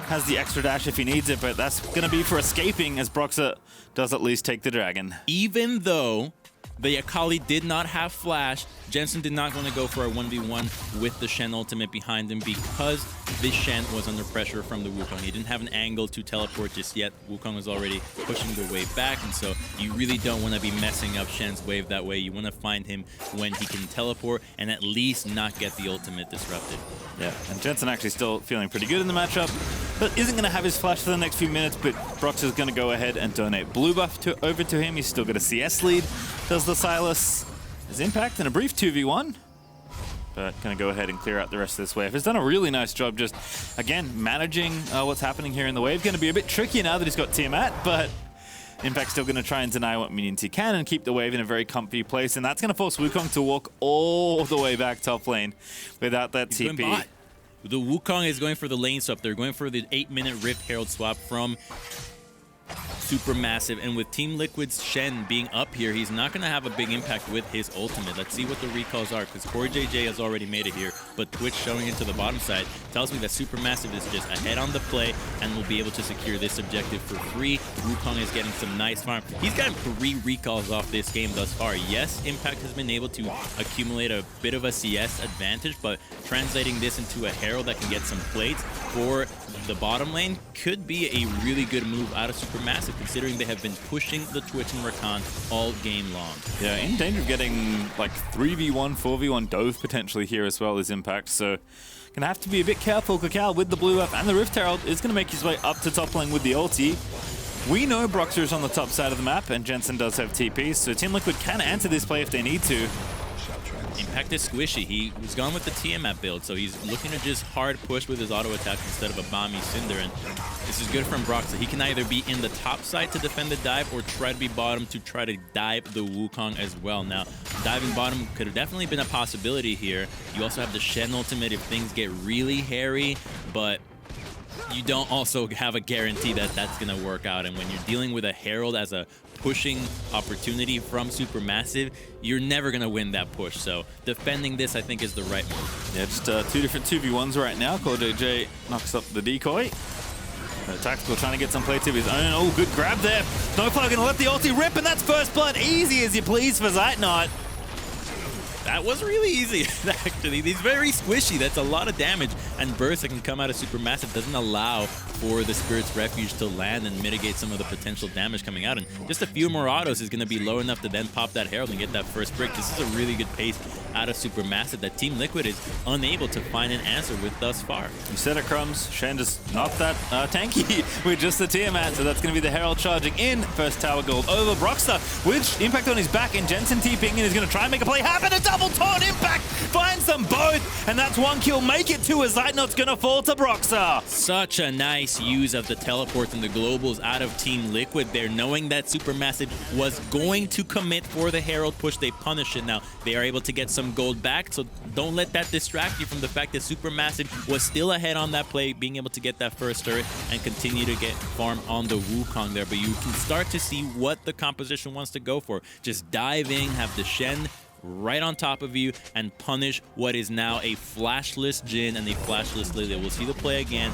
Has the extra dash if he needs it, but that's going to be for escaping as Broxah does at least take the dragon. Even though the Akali did not have flash, Jensen did not want to go for a 1v1 with the Shen ultimate behind him because this Shen was under pressure from the Wukong. He didn't have an angle to teleport just yet. Wukong was already pushing the wave back, and so you really don't want to be messing up Shen's wave that way. You want to find him when he can teleport and at least not get the ultimate disrupted. Yeah, and Jensen actually still feeling pretty good in the matchup, but isn't going to have his flash for the next few minutes, but Broxah is going to go ahead and donate blue buff over to him. He's still got a CS lead. Does the Sylas. His Impact in a brief 2v1, but going to go ahead and clear out the rest of this wave. He's done a really nice job just, again, managing what's happening here in the wave. Going to be a bit trickier now that he's got Tiamat, but Impact's still going to try and deny what minions he can and keep the wave in a very comfy place, and that's going to force Wukong to walk all the way back top lane without that TP. The Wukong is going for the lane swap. They're going for the 8-minute Rift Herald swap from SuperMassive, and with Team Liquid's Shen being up here, he's not going to have a big impact with his ultimate. Let's see what the recalls are, because CoreJJ has already made it here, but Twitch showing it to the bottom side tells me that SuperMassive is just ahead on the play and will be able to secure this objective for free. Wukong is getting some nice farm. He's gotten 3 recalls off this game thus far. Yes, Impact has been able to accumulate a bit of a CS advantage, but translating this into a Herald that can get some plates for the bottom lane could be a really good move out of SuperMassive, considering they have been pushing the Twitch and Rakan all game long. Yeah, in danger of getting like 3v1, 4v1 dove potentially here as well as Impact, so gonna have to be a bit careful. KaKAO with the blue buff and the Rift Herald is gonna make his way up to top lane with the ulti. We know Broxah is on the top side of the map and Jensen does have TP, so Team Liquid can answer this play if they need to. Impact is squishy. He was gone with the Tiamat build, so he's looking to just hard push with his auto attack instead of a Bomby Cinder, and this is good from Broxah. He can either be in the top side to defend the dive or try to be bottom to try to dive the Wukong as well. Now, diving bottom could have definitely been a possibility here. You also have the Shen ultimate if things get really hairy, but you don't also have a guarantee that that's going to work out, and when you're dealing with a Herald as a pushing opportunity from SuperMassive, you're never going to win that push. So defending this, I think, is the right move. Yeah, just 2 different 2v1s right now. CoreJJ knocks up the decoy. Tactical trying to get some plates of his own. Oh, good grab there. SnowFlower going to let the ulti rip, and that's first blood. Easy as you please for Zeitnot. That was really easy, actually. He's very squishy. That's a lot of damage. and burst that can come out of Supermassive doesn't allow for the Spirit's Refuge to land and mitigate some of the potential damage coming out. And just a few more autos is going to be low enough to then pop that Herald and get that first break. This is a really good pace out of Supermassive that Team Liquid is unable to find an answer with thus far. You said it, Crumbs. Shen just not that tanky with just the Tiamat, so that's going to be the Herald charging in. First tower gold over Broxah, which Impact on his back, and Jensen TPing in is going to try and make a play happen. A double taunt. Impact finds them both, and that's one kill. Make it two as Zeitnot's going to fall to Broxah. Such a nice use of the teleports and the globals out of Team Liquid there, knowing that Supermassive was going to commit for the Herald push. They punish it. Now they are able to get some gold back, so don't let that distract you from the fact that Supermassive was still ahead on that play, being able to get that first turret and continue to get farm on the Wukong there. But you can start to see what the composition wants to go for. Just dive in, have the Shen right on top of you, and punish what is now a flashless Jhin and a flashless Lillia. We'll see the play again.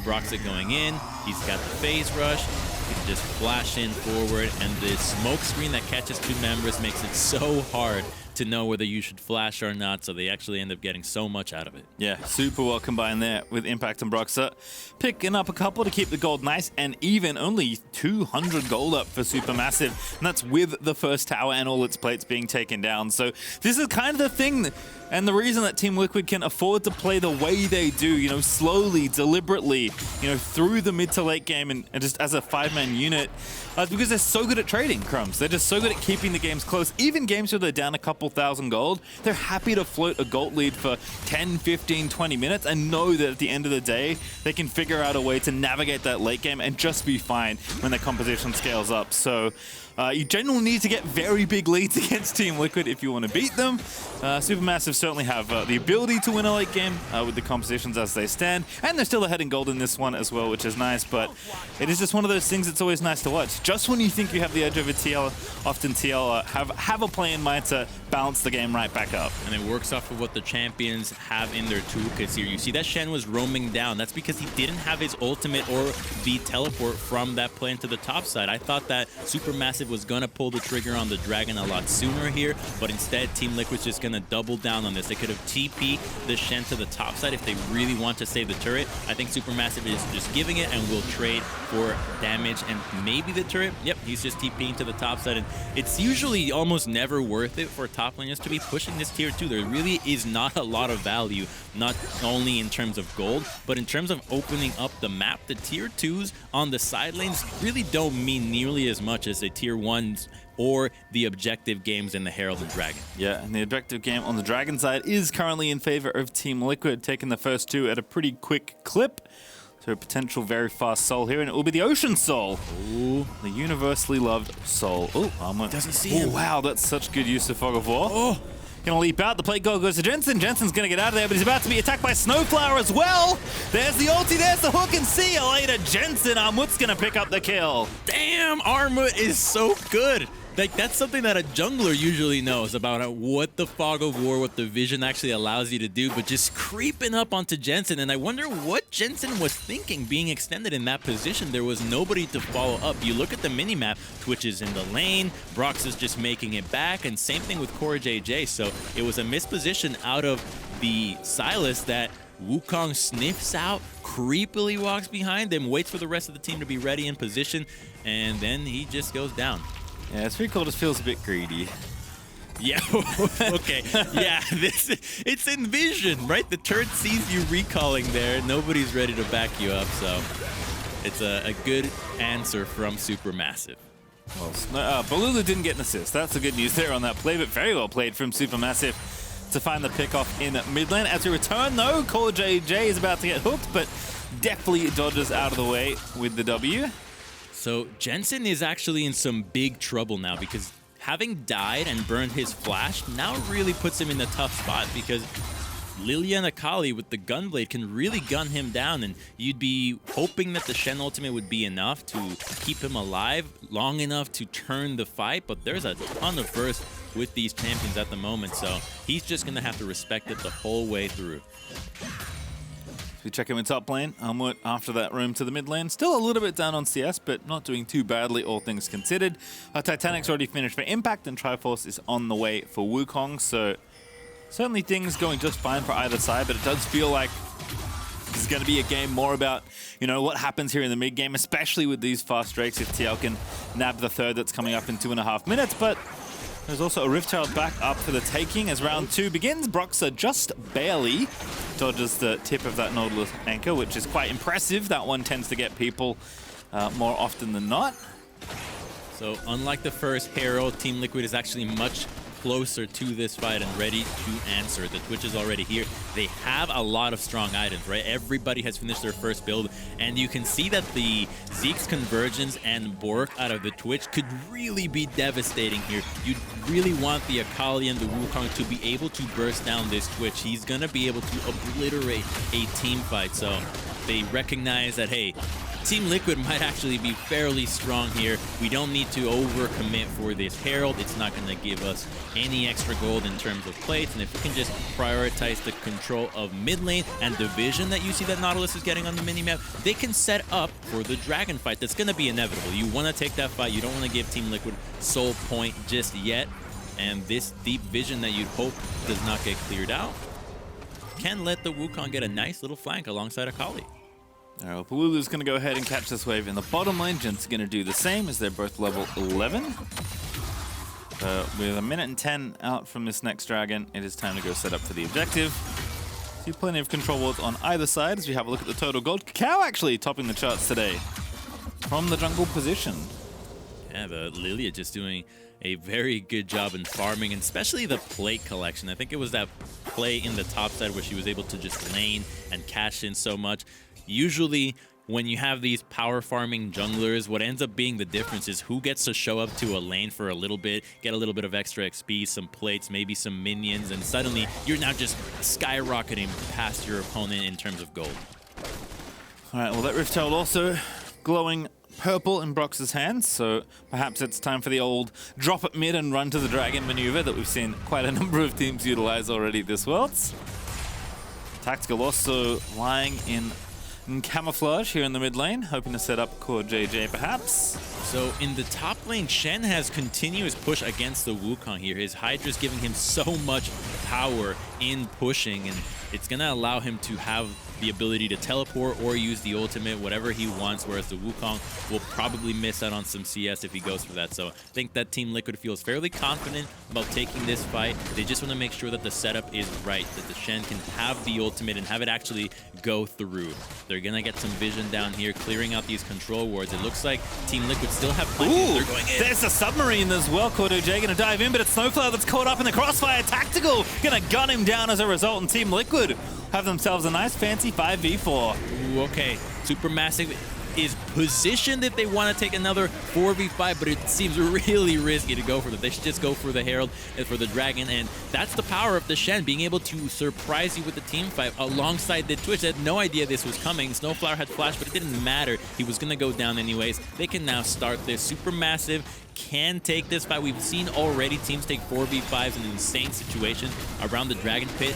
Broxah going in. He's got the phase rush. He can just flash in forward, and the smoke screen that catches two members makes it so hard to know whether you should flash or not, so they actually end up getting so much out of it. Yeah, super well combined there with Impact and Broxah. Picking up a couple to keep the gold nice and even. Only 200 gold up for Supermassive, and that's with the first tower and all its plates being taken down. So this is kind of the thing, and the reason that Team Liquid can afford to play the way they do, you know, slowly, deliberately, you know, through the mid to late game and just as a five-man unit, because they're so good at trading, Crumbs. They're just so good at keeping the games close. Even games where they're down a couple thousand gold, they're happy to float a gold lead for 10, 15, 20 minutes and know that at the end of the day, they can figure out a way to navigate that late game and just be fine when the composition scales up. So you generally need to get very big leads against Team Liquid if you want to beat them. Supermassive certainly have the ability to win a late game with the compositions as they stand, and they're still ahead in gold in this one as well, which is nice, but it is just one of those things that's always nice to watch. Just when you think you have the edge over TL, often TL have a play in mind to balance the game right back up. And it works off of what the champions have in their toolkits here. You see that Shen was roaming down. That's because he didn't have his ultimate or the teleport from that play into the top side. I thought that Supermassive was going to pull the trigger on the Dragon a lot sooner here, but instead Team Liquid's just going to double down on this. They could have TP'd the Shen to the top side if they really want to save the turret. I think Supermassive is just giving it and will trade for damage and maybe the turret. Yep, he's just TPing to the top side, and it's usually almost never worth it for top laners to be pushing this tier 2. There really is not a lot of value, not only in terms of gold, but in terms of opening up the map. The tier 2s on the side lanes really don't mean nearly as much as the tier 1s or the objective games in the Herald and Dragon. Yeah, and the objective game on the Dragon side is currently in favor of Team Liquid, taking the first two at a pretty quick clip. So a potential very fast soul here, and it will be the Ocean Soul. Ooh, the universally loved soul. Oh, Armut doesn't see him. Wow, that's such good use of Fog of War. Oh, gonna leap out. The plate goal goes to Jensen. Jensen's gonna get out of there, but he's about to be attacked by SnowFlower as well. There's the ulti, there's the hook, and see you later, Jensen. Armut's gonna pick up the kill. Damn, Armut is so good. Like, that's something that a jungler usually knows about what the Fog of War, what the vision actually allows you to do, but just creeping up onto Jensen. And I wonder what Jensen was thinking being extended in that position. There was nobody to follow up. You look at the minimap, Twitch is in the lane, Broxah's just making it back, and same thing with CoreJJ. So it was a misposition out of the Sylas that Wukong sniffs out, creepily walks behind them, waits for the rest of the team to be ready in position, and then he just goes down. Yeah, it's pretty cool. Just feels a bit greedy. Yeah, okay. Yeah, it's in vision, right? The turret sees you recalling there. Nobody's ready to back you up, so it's a good answer from Supermassive. Well, Bolulu didn't get an assist. That's the good news there on that play, but very well played from Supermassive to find the pick-off in mid lane. As we return, though, CoreJJ is about to get hooked, but definitely dodges out of the way with the W. So Jensen is actually in some big trouble now, because having died and burned his flash now really puts him in a tough spot, because Lillia and Akali with the Gunblade can really gun him down, and you'd be hoping that the Shen ultimate would be enough to keep him alive long enough to turn the fight, but there's a ton of burst with these champions at the moment, so he's just going to have to respect it the whole way through. We check him in top lane. Armut after that roam to the mid lane. Still a little bit down on CS, but not doing too badly, all things considered. Titanic's already finished for Impact, and Triforce is on the way for Wukong, so certainly things going just fine for either side, but it does feel like is going to be a game more about, you know, what happens here in the mid game, especially with these fast Drakes if TL can nab the third that's coming up in 2.5 minutes. But there's also a Rift Child back up for the taking as round 2 begins. Broxah just barely dodges the tip of that Nautilus anchor, which is quite impressive. That one tends to get people more often than not. So unlike the first Herald, Team Liquid is actually much closer to this fight and ready to answer. The Twitch is already here. They have a lot of strong items, right? Everybody has finished their first build, and you can see that the Zeke's Convergence and Bork out of the Twitch could really be devastating here. You really want the Akali and the Wukong to be able to burst down this Twitch. He's gonna be able to obliterate a team fight, so they recognize that, hey, Team Liquid might actually be fairly strong here. We don't need to overcommit for this Herald. It's not going to give us any extra gold in terms of plates. And if we can just prioritize the control of mid lane and the vision that you see that Nautilus is getting on the minimap, they can set up for the dragon fight that's going to be inevitable. You want to take that fight. You don't want to give Team Liquid soul point just yet. And this deep vision that you'd hope does not get cleared out can let the Wukong get a nice little flank alongside Akali. All right, well, Bolulu's going to go ahead and catch this wave in the bottom lane. Jensen's going to do the same as they're both level 11. With a minute and 10 out from this next dragon, it is time to go set up for the objective. See plenty of control wards on either side as we have a look at the total gold. KaKAO actually topping the charts today from the jungle position. Yeah, the Lillia just doing a very good job in farming, and especially the plate collection. I think it was that play in the top side where she was able to just lane and cash in so much. Usually, when you have these power farming junglers, what ends up being the difference is who gets to show up to a lane for a little bit, get a little bit of extra XP, some plates, maybe some minions, and suddenly you're now just skyrocketing past your opponent in terms of gold. All right, well, that Rift Child also glowing purple in Broxah's hands, so perhaps it's time for the old drop it mid and run to the dragon maneuver that we've seen quite a number of teams utilize already this Worlds. Tactical also lying in camouflage here in the mid lane, hoping to set up CoreJJ perhaps. So in the top lane, Shen has continuous push against the Wukong here. His Hydra's giving him so much power in pushing, and it's going to allow him to have the ability to teleport or use the ultimate, whatever he wants, whereas the Wukong will probably miss out on some CS if he goes for that. So I think that Team Liquid feels fairly confident about taking this fight. They just want to make sure that the setup is right, that the Shen can have the ultimate and have it actually go through. They're going to get some vision down here, clearing out these control wards. It looks like Team Liquid still have plenty. They're going in. There's a submarine as well. CoreJJ going to dive in, but it's SnowFlower that's caught up in the crossfire. Tactical going to gun him down as a result, and Team Liquid have themselves a nice fancy 5v4. Ooh, okay. SuperMassive is positioned if they want to take another 4v5, but it seems really risky to go for that. They should just go for the Herald and for the Dragon, and that's the power of the Shen, being able to surprise you with the team fight alongside the Twitch. They had no idea this was coming. SnowFlower had flash, but it didn't matter. He was going to go down anyways. They can now start this. SuperMassive can take this fight. We've seen already teams take 4v5s in insane situations around the Dragon Pit.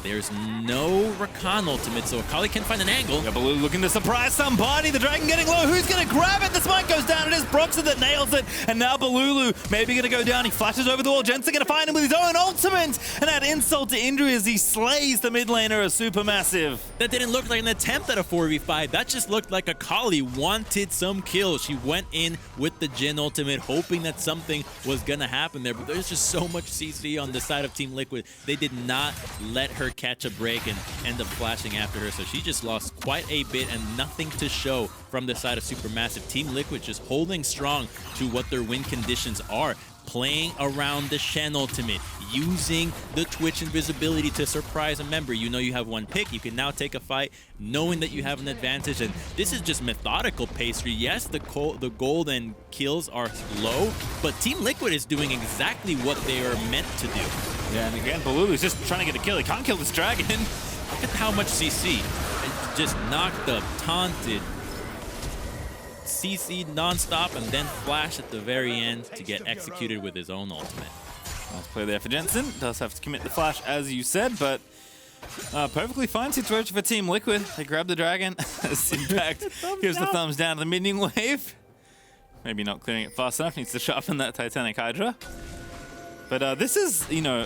There's no Rakan ultimate, so Akali can find an angle. Yeah, Bolulu looking to surprise somebody. The dragon getting low. Who's going to grab it? The smite goes down. It is Broxah that nails it. And now Bolulu maybe going to go down. He flashes over the wall. Jensen going to find him with his own ultimate. And add insult to injury as he slays the mid laner of SuperMassive. That didn't look like an attempt at a 4v5. That just looked like Akali wanted some kills. She went in with the Jhin ultimate, hoping that something was going to happen there. But there's just so much CC on the side of Team Liquid. They did not let her catch a break and end up flashing after her, so she just lost quite a bit and nothing to show from the side of SuperMassive. Team Liquid just holding strong to what their win conditions are, playing around the Shen ultimate, using the Twitch invisibility to surprise a member. You know you have one pick, you can now take a fight knowing that you have an advantage, and this is just methodical pastry. Yes, the gold and kills are low, but Team Liquid is doing exactly what they are meant to do. Yeah, and again, Bolulu's just trying to get a kill. He can't kill this dragon. Look at how much CC. It just knocked up, taunted, CC non-stop, and then flash at the very end to get executed with his own ultimate. Nice play there for Jensen. Does have to commit the flash, as you said, but perfectly fine situation for Team Liquid. They grab the dragon. Impact gives the thumbs down to the minion wave. Maybe not clearing it fast enough. Needs to sharpen that Titanic Hydra. But this is, you know,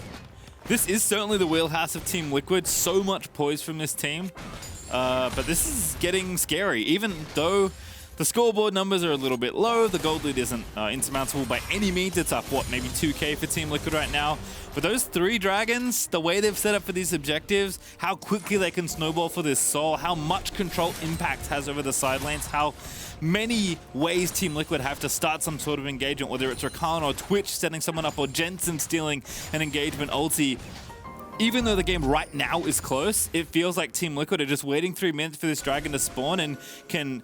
this is certainly the wheelhouse of Team Liquid. So much poise from this team. but this is getting scary. Even though the scoreboard numbers are a little bit low, the gold lead isn't insurmountable by any means. It's up, what, maybe 2K for Team Liquid right now. But those 3 dragons, the way they've set up for these objectives, how quickly they can snowball for this soul, how much control Impact has over the side lanes, how many ways Team Liquid have to start some sort of engagement, whether it's Rakan or Twitch setting someone up or Jensen stealing an engagement ulti. Even though the game right now is close, it feels like Team Liquid are just waiting 3 minutes for this dragon to spawn and can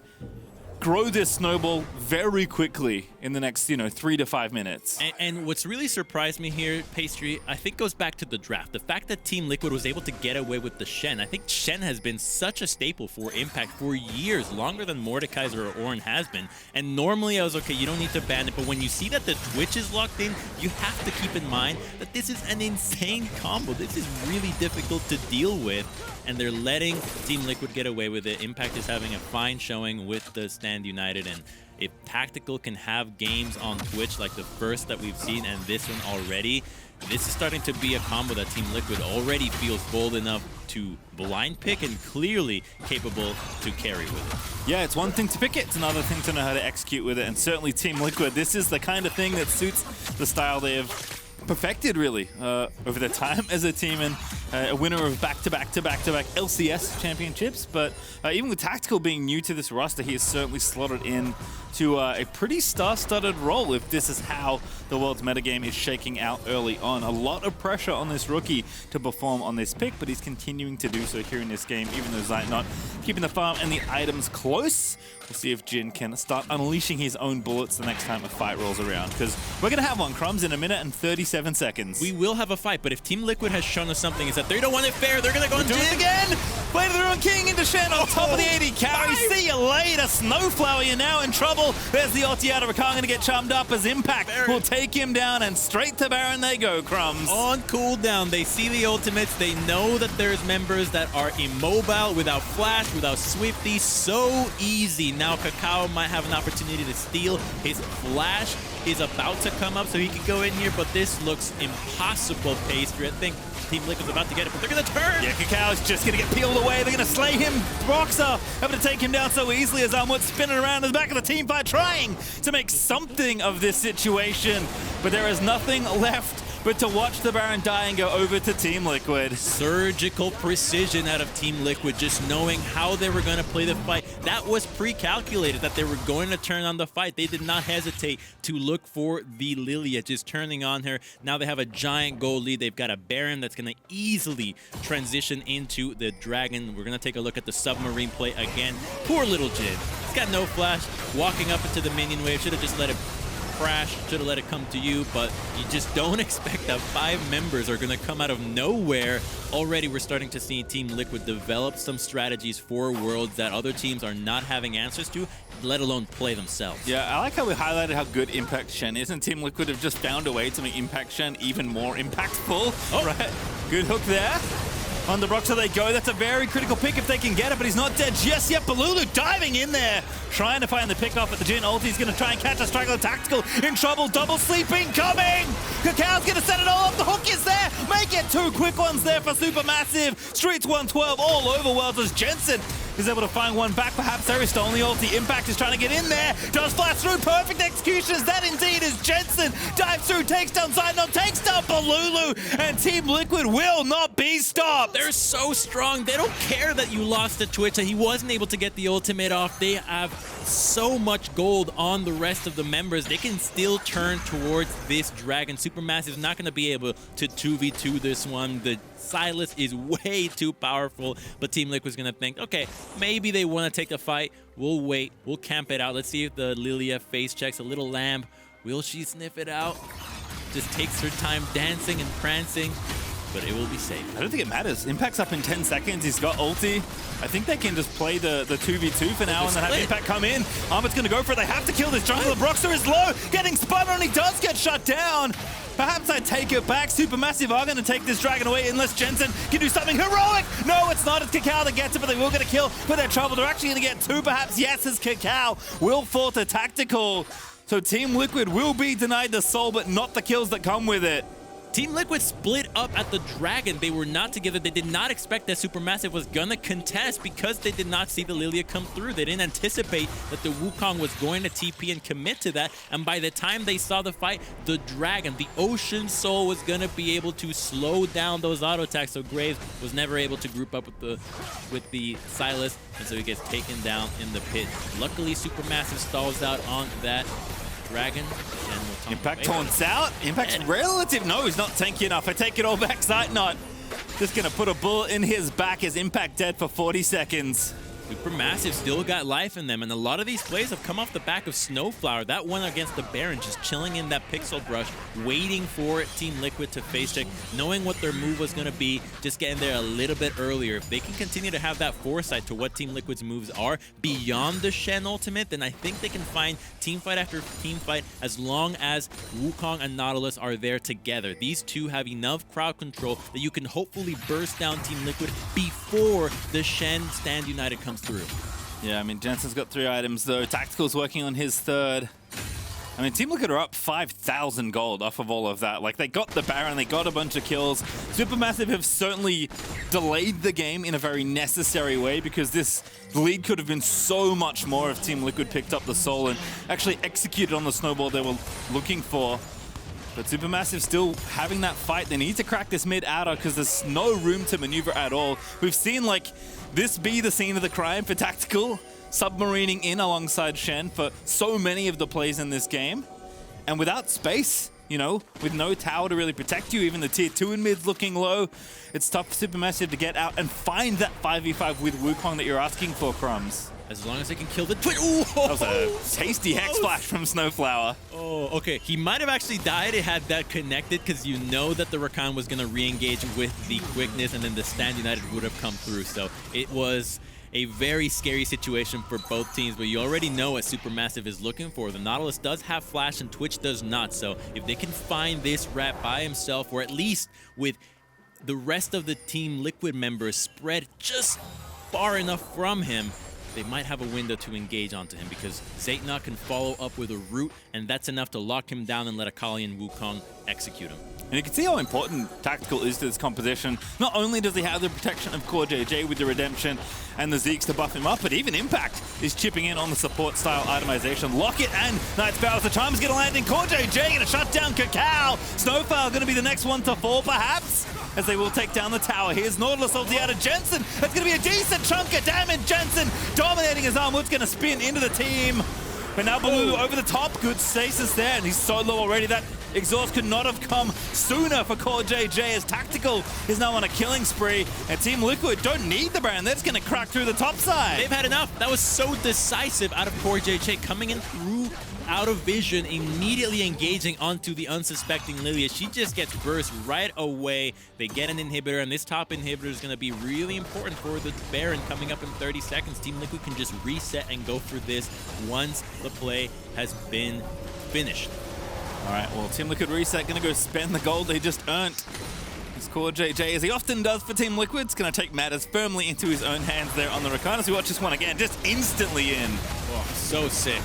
grow this snowball very quickly in the next, 3 to 5 minutes. And what's really surprised me here, Pastry, I think goes back to the draft. The fact that Team Liquid was able to get away with the Shen. I think Shen has been such a staple for Impact for years, longer than Mordekaiser or Ornn has been. And normally I was, okay, you don't need to ban it, but when you see that the Twitch is locked in, you have to keep in mind that this is an insane combo. This is really difficult to deal with. And they're letting Team Liquid get away with it. Impact is having a fine showing with the Stand United, and if Tactical can have games on Twitch like the first that we've seen and this one already, this is starting to be a combo that Team Liquid already feels bold enough to blind pick and clearly capable to carry with it. Yeah, it's one thing to pick it, it's another thing to know how to execute with it, and certainly Team Liquid, this is the kind of thing that suits the style they have perfected really over their time as a team, and a winner of back-to-back LCS championships. But even with Tactical being new to this roster, he is certainly slotted in to a pretty star-studded role if this is how the world's metagame is shaking out early on. A lot of pressure on this rookie to perform on this pick, but he's continuing to do so here in this game, even though Zeitnot keeping the farm and the items close. We'll see if Jhin can start unleashing his own bullets the next time a fight rolls around, because we're going to have one, Crumbs, in 1 minute and 37 seconds. We will have a fight, but if Team Liquid has shown us something, is that they don't want it fair. They're going to go and do it again. Play to the Ruin King into Shen on top of the AD carry. See you later, SnowFlower. You're now in trouble. There's the ulti out of Rakan, going to get chummed up as Impact will take him down, and straight to Baron they go, Crumbs. On cooldown, they see the ultimates. They know that there's members that are immobile, without flash, without Swifty. So easy. Now KaKAO might have an opportunity to steal. His flash is about to come up, so he could go in here, but this looks impossible, Pastry. I think Team Liquid's about to get it, but they're going to turn. Yeah, KaKAO's just going to get peeled away. They're going to slay him. Broxah having to take him down so easily as Armut spinning around in the back of the team fight, trying to make something of this situation. But there is nothing left but to watch the Baron die and go over to Team Liquid. Surgical precision out of Team Liquid, just knowing how they were going to play the fight. That was pre-calculated, that they were going to turn on the fight. They did not hesitate to look for the Lillia, just turning on her. Now they have a giant gold lead. They've got a Baron that's going to easily transition into the Dragon. We're going to take a look at the submarine play again. Poor little Jhin. He's got no flash, walking up into the minion wave. Should have just let it crash, should have let it come to you, but you just don't expect that 5 members are going to come out of nowhere. Already we're starting to see Team Liquid develop some strategies for Worlds that other teams are not having answers to, let alone play themselves. Yeah, I like how we highlighted how good Impact Shen is, and Team Liquid have just found a way to make Impact Shen even more impactful. Oh, right. Good hook there. On the Broxah they go. That's a very critical pick if they can get it, but he's not dead just yet. Bolulu diving in there, trying to find the pick off at the Jhin ult. He's going to try and catch a straggler. Tactical in trouble. Double sleeping coming. KaKAO's going to set it all up. The hook is there. Make it 2 quick ones there for Supermassive. Streets 112 all over Worlds as Jensen is able to find one back. Perhaps there is still only ulti. Impact is trying to get in there. Does flash through. Perfect executions. That indeed is Jensen. Dives through. Takes down Zeitnot. Takes down Bolulu. And Team Liquid will not be stopped. They're so strong. They don't care that you lost to Twitch, that he wasn't able to get the ultimate off. They have so much gold on the rest of the members. They can still turn towards this Dragon. Supermassive is not going to be able to 2v2 this one. The Sylas is way too powerful, but Team Liquid's going to think, okay, maybe they want to take a fight. We'll wait. We'll camp it out. Let's see if the Lillia face checks a little lamb. Will she sniff it out? Just takes her time dancing and prancing, but it will be safe. I don't think it matters. Impact's up in 10 seconds. He's got ulti. I think they can just play the 2v2 for now and then have Impact come in. Armut's going to go for it. They have to kill this jungle. Broxah is low, getting spun on. He does get shut down. Perhaps I take it back. Supermassive are going to take this Dragon away unless Jensen can do something heroic. No, it's not. It's KaKAO that gets it, but they will get a kill. But they're trouble. They're actually going to get 2, perhaps. Yes, as KaKAO will fall to Tactical. So Team Liquid will be denied the soul, but not the kills that come with it. Team Liquid split up at the Dragon. They were not together. They did not expect that SuperMassive was gonna contest because they did not see the Lillia come through. They didn't anticipate that the Wukong was going to TP and commit to that. And by the time they saw the fight, the Dragon, the Ocean Soul, was gonna be able to slow down those auto attacks. So Graves was never able to group up with the Sylas, and so he gets taken down in the pit. Luckily, SuperMassive stalls out on that Dragon. And Impact taunts out. Impact's relative. No, he's not tanky enough. I take it all back. Zeitnot just going to put a bullet in his back as Impact dead for 40 seconds. SuperMassive still got life in them, and a lot of these plays have come off the back of SnowFlower. That one against the Baron, just chilling in that pixel brush, waiting for Team Liquid to face check, knowing what their move was going to be, just getting there a little bit earlier. If they can continue to have that foresight to what Team Liquid's moves are beyond the Shen ultimate, then I think they can find team fight after team fight as long as Wukong and Nautilus are there together. These two have enough crowd control that you can hopefully burst down Team Liquid before the Shen Stand United comes through. Yeah, I mean, Jensen's got 3 items, though. Tactical's working on his 3rd. I mean, Team Liquid are up 5,000 gold off of all of that. Like, they got the Baron, they got a bunch of kills. SuperMassive have certainly delayed the game in a very necessary way because this lead could have been so much more if Team Liquid picked up the Soul and actually executed on the snowball they were looking for. But SuperMassive still having that fight. They need to crack this mid-outer because there's no room to maneuver at all. We've seen, like, this be the scene of the crime for Tactical, submarining in alongside Shen for so many of the plays in this game. And without space, you know, with no tower to really protect you, even the tier 2 in mid's looking low, it's tough for SuperMassive to get out and find that 5v5 with Wukong that you're asking for, Crumbs. As long as they can kill the Twitch. Ooh, that was a tasty Hex Splash from SnowFlower. Oh, okay. He might have actually died had that connected because you know that the Rakan was going to re-engage with the quickness and then the Stand United would have come through. So it was a very scary situation for both teams, but you already know what SuperMassive is looking for. The Nautilus does have Flash and Twitch does not. So if they can find this rat by himself, or at least with the rest of the Team Liquid members spread just far enough from him, they might have a window to engage onto him because Zeitnot can follow up with a root, and that's enough to lock him down and let Akali and Wukong execute him. And you can see how important Tactical is to this composition. Not only does he have the protection of CoreJJ with the Redemption and the Zeeks to buff him up, but even Impact is chipping in on the support-style itemization. Locket and Knight's Bow as the charm is going to land in. CoreJJ going to shut down KaKAO. SnowFlower going to be the next one to fall, perhaps, as they will take down the tower. Here's Nautilus ulti out of Jensen. That's going to be a decent chunk of damage. Jensen dominating as Armut's going to spin into the team. But now Bolulu over the top. Good stasis there, and he's so low already. That exhaust could not have come sooner for CoreJJ as Tactical is now on a killing spree. And Team Liquid don't need the Baron. They're just going to crack through the top side. They've had enough. That was so decisive out of CoreJJ, coming in through out of vision, immediately engaging onto the unsuspecting Lillia. She just gets burst right away. They get an inhibitor, and this top inhibitor is going to be really important for the Baron coming up in 30 seconds. Team Liquid can just reset and go for this once the play has been finished. All right, well, Team Liquid reset, going to go spend the gold they just earned. It's CoreJJ, as he often does for Team Liquid, is going to take matters firmly into his own hands there on the Rakan as we watch this one again, just instantly in. Oh, so sick.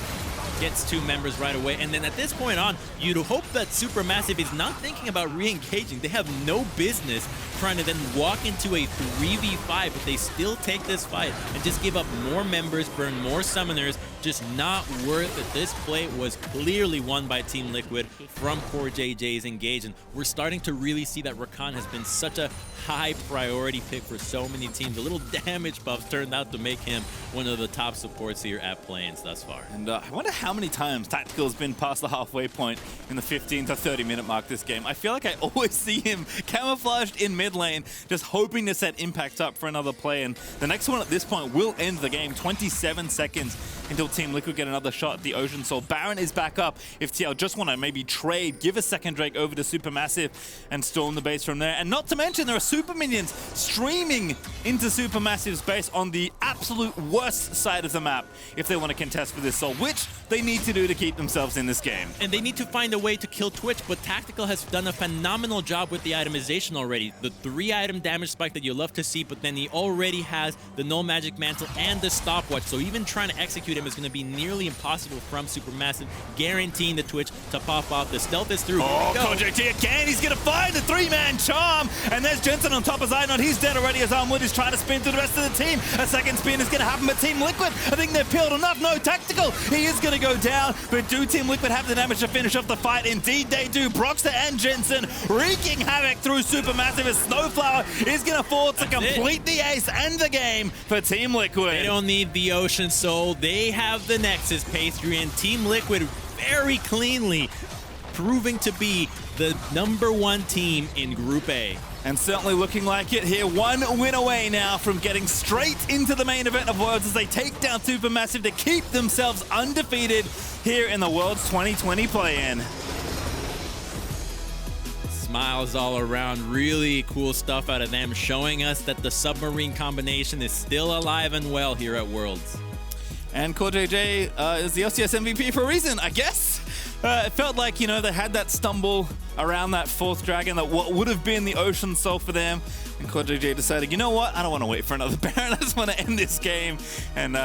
Gets 2 members right away, and then at this point on, you'd hope that SuperMassive is not thinking about re-engaging. They have no business trying to then walk into a 3v5, but they still take this fight and just give up more members, burn more summoners. Just not worth it. This play was clearly won by Team Liquid from CoreJJ's engage, and we're starting to really see that Rakan has been such a high priority pick for so many teams. A little damage buff turned out to make him one of the top supports here at Plains thus far. And I wonder how many times Tactical has been past the halfway point in the 15 to 30 minute mark this game. I feel like I always see him camouflaged in mid lane, just hoping to set Impact up for another play. And the next one at this point will end the game. 27 seconds until Team Liquid get another shot at the Ocean Soul. Baron is back up. If TL just want to maybe trade, give a second Drake over to SuperMassive and storm the base from there. And not to mention, there are super minions streaming into SuperMassive's base on the absolute worst side of the map if they want to contest for this soul, which they need to do to keep themselves in this game. And they need to find a way to kill Twitch, but Tactical has done a phenomenal job with the itemization already. The 3-item damage spike that you love to see, but then he already has the Null Magic Mantle and the Stopwatch, so even trying to execute him is going going to be nearly impossible from SuperMassive, guaranteeing the Twitch to pop off. The stealth is through. Oh, CoreJJ again. He's going to find the three-man charm. And there's Jensen on top of Zeitnot. He's dead already as Armut is trying to spin through the rest of the team. A second spin is going to happen, but Team Liquid, I think they've peeled enough. No, tactical. He is going to go down. But do Team Liquid have the damage to finish off the fight? Indeed they do. Broxah and Jensen wreaking havoc through SuperMassive as SnowFlower is going to fall to complete the ace and the game for Team Liquid. They don't need the Ocean Soul. They have the Nexus pastry, and Team Liquid very cleanly proving to be the #1 team in Group A. And certainly looking like it here. One win away now from getting straight into the main event of Worlds as they take down SuperMassive to keep themselves undefeated here in the Worlds 2020 play-in. Smiles all around. Really cool stuff out of them, showing us that the submarine combination is still alive and well here at Worlds. And CoreJJ is the LCS MVP for a reason, I guess. It felt like, you know, they had that stumble around that fourth dragon, that what would have been the Ocean Soul for them. And CoreJJ decided, you know what? I don't want to wait for another Baron. I just want to end this game. And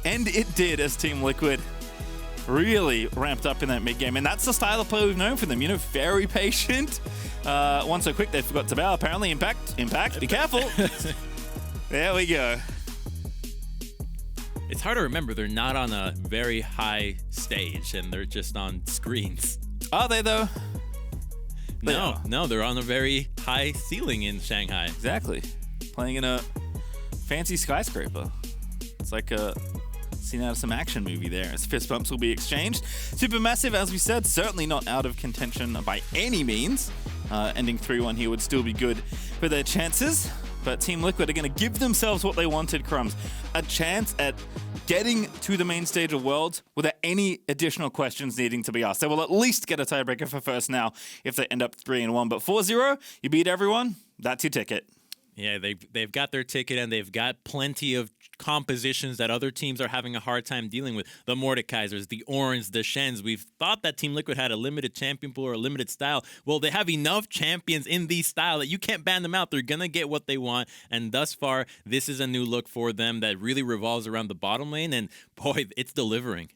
it did as Team Liquid really ramped up in that mid game. And that's the style of play we've known from them. You know, very patient. One so quick they forgot to bow. Apparently, Impact, be careful. There we go. It's hard to remember they're not on a very high stage and they're just on screens. Are they though? No, they're on a very high ceiling in Shanghai. Exactly. Playing in a fancy skyscraper. It's like a scene out of some action movie there as fist bumps will be exchanged. SuperMassive, as we said, certainly not out of contention by any means. Ending 3-1 here would still be good for their chances. But Team Liquid are going to give themselves what they wanted, Crumbs. A chance at getting to the main stage of Worlds without any additional questions needing to be asked. They will at least get a tiebreaker for first now if they end up 3-1. But 4-0, you beat everyone, that's your ticket. Yeah, they've got their ticket and they've got plenty of compositions that other teams are having a hard time dealing with. The Mordekaisers, the Orns, the Shens. We've thought that Team Liquid had a limited champion pool or a limited style. Well, they have enough champions in these style that you can't ban them out. They're going to get what they want. And thus far, this is a new look for them that really revolves around the bottom lane. And boy, it's delivering.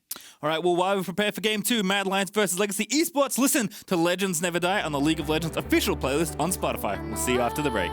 All right, well, while we prepare for Game 2, Mad Lions versus Legacy Esports, listen to Legends Never Die on the League of Legends official playlist on Spotify. We'll see you after the break.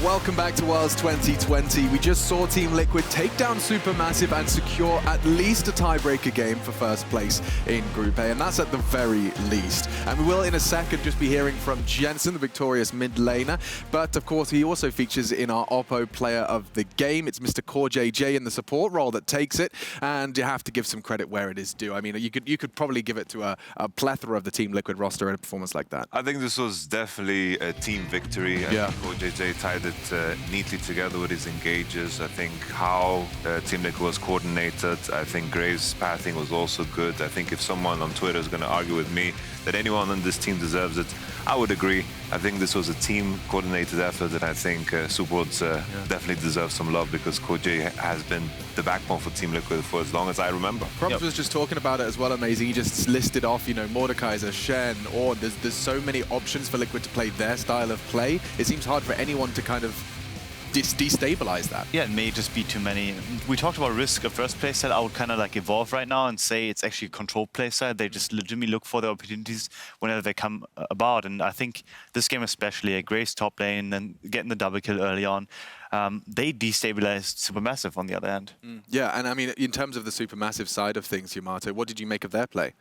Welcome back to Worlds 2020. We just saw Team Liquid take down SuperMassive and secure at least a tiebreaker game for first place in Group A, and that's at the very least. And we will in a second just be hearing from Jensen, the victorious mid laner, but of course he also features in our Oppo player of the game. It's Mr. CoreJJ in the support role that takes it, and you have to give some credit where it is due. I mean, you could probably give it to a plethora of the Team Liquid roster in a performance like that. I think this was definitely a team victory. Yeah. CoreJJ tied it neatly together with his engages. I think how Team Liquid was coordinated. I think Graves' pathing was also good. I think if someone on Twitter is going to argue with me that anyone on this team deserves it, I would agree. I think this was a team-coordinated effort, and I think Superworlds definitely deserves some love because CoreJJ has been the backbone for Team Liquid for as long as I remember. Probs was just talking about it as well, amazing. He just listed off, you know, Mordekaiser, Shen, or there's so many options for Liquid to play their style of play. It seems hard for anyone to kind of destabilize that. Yeah, it may just be too many. We talked about risk of first play set. I would kind of like evolve right now and say it's actually a controlled play set. They just legitimately look for the opportunities whenever they come about. And I think this game especially, a Graves top lane and getting the double kill early on, they destabilized SuperMassive on the other end. Yeah, and I mean, in terms of the SuperMassive side of things, Yamato, what did you make of their play?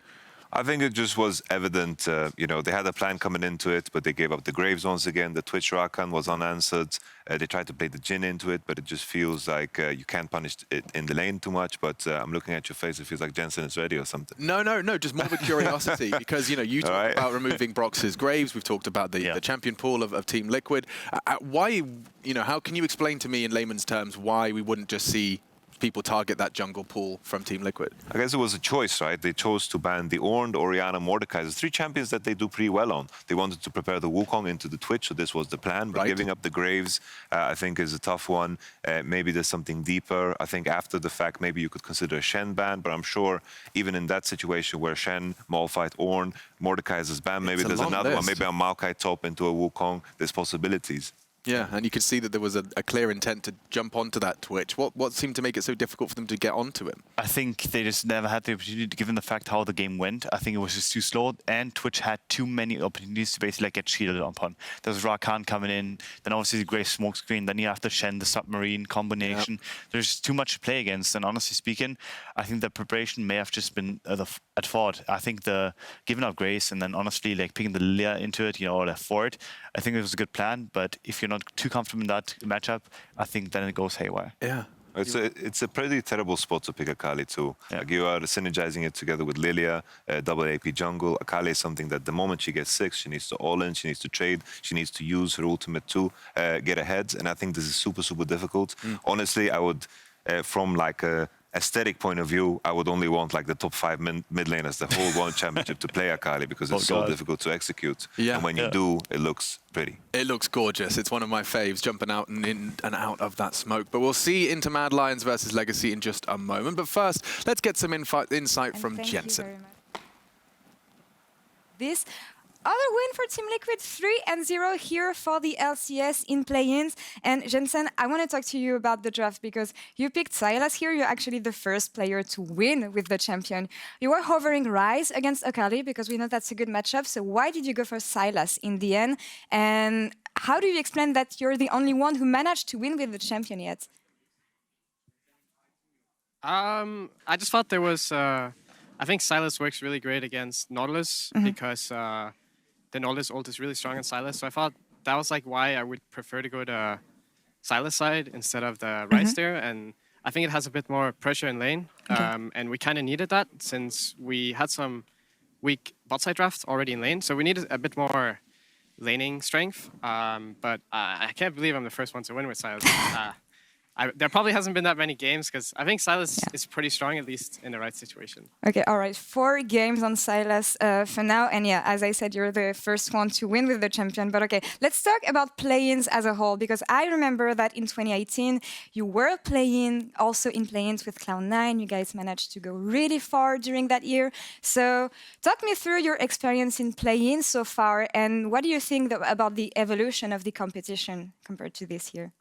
I think it just was evident, you know, they had a plan coming into it, but they gave up the Graves once again. The Twitch Rakan was unanswered. They tried to play the Jhin into it, but it just feels like you can't punish it in the lane too much. But I'm looking at your face, it feels like Jensen is ready or something. No, just more of a curiosity, because, you know, you talked about removing Broxah's Graves. We've talked about the champion pool of Team Liquid. Why, you know, how can you explain to me in layman's terms why we wouldn't just see people target that jungle pool from Team Liquid? I guess it was a choice, right? They chose to ban the Ornn, Orianna, Mordekaiser, three champions that they do pretty well on. They wanted to prepare the Wukong into the Twitch, so this was the plan. But giving up the Graves, I think, is a tough one. Maybe there's something deeper. I think after the fact, maybe you could consider a Shen ban, but I'm sure even in that situation where Shen, Malphite, Ornn, Mordekaiser's ban, maybe there's another one. Maybe a Maokai top into a Wukong. There's possibilities. Yeah, and you could see that there was a clear intent to jump onto that Twitch. What seemed to make it so difficult for them to get onto him? I think they just never had the opportunity, given the fact how the game went. I think it was just too slow, and Twitch had too many opportunities to basically like, get shielded upon. There was Rakan coming in, then obviously the Grey smoke screen, then you have the Shen, the submarine combination. There's just too much to play against, and honestly speaking, I think the preparation may have just been at fault. I think the giving up Grace and then honestly like picking the Lillia into it, you know, or left for it, I think it was a good plan, but if you're not too comfortable in that matchup, I think then it goes haywire. Yeah. It's a pretty terrible spot to pick Akali too. Yeah. Like you are synergizing it together with Lillia, double AP jungle. Akali is something that the moment she gets 6, she needs to all in, she needs to trade, she needs to use her ultimate to get ahead. And I think this is super, super difficult. Honestly, I would, from like a aesthetic point of view, I would only want like the top 5 mid laners the whole World Championship to play Akali because it's so difficult to execute. Yeah. And when you do, it looks pretty. It looks gorgeous. It's one of my faves, jumping out and in and out of that smoke. But we'll see into Mad Lions versus Legacy in just a moment. But first, let's get some insight from Jensen. Thank you very much. This other win for Team Liquid, 3-0 here for the LCS in play-ins. And Jensen, I want to talk to you about the draft because you picked Sylas here. You're actually the first player to win with the champion. You were hovering Rise against Akali because we know that's a good matchup. So why did you go for Sylas in the end? And how do you explain that you're the only one who managed to win with the champion yet? I just thought there was... I think Sylas works really great against Nautilus because... the Nautilus ult is really strong in Sylas, so I thought that was like why I would prefer to go to Sylas side instead of the Ryze there, and I think it has a bit more pressure in lane, and we kind of needed that since we had some weak bot side drafts already in lane, so we needed a bit more laning strength, but I can't believe I'm the first one to win with Sylas. There probably hasn't been that many games because I think Sylas is pretty strong, at least in the right situation. Okay, all right. 4 games on Sylas for now. And yeah, as I said, you're the first one to win with the champion. But okay, let's talk about play-ins as a whole, because I remember that in 2018, you were playing also in play-ins with Cloud9. You guys managed to go really far during that year. So talk me through your experience in play-ins so far, and what do you think about the evolution of the competition compared to this year?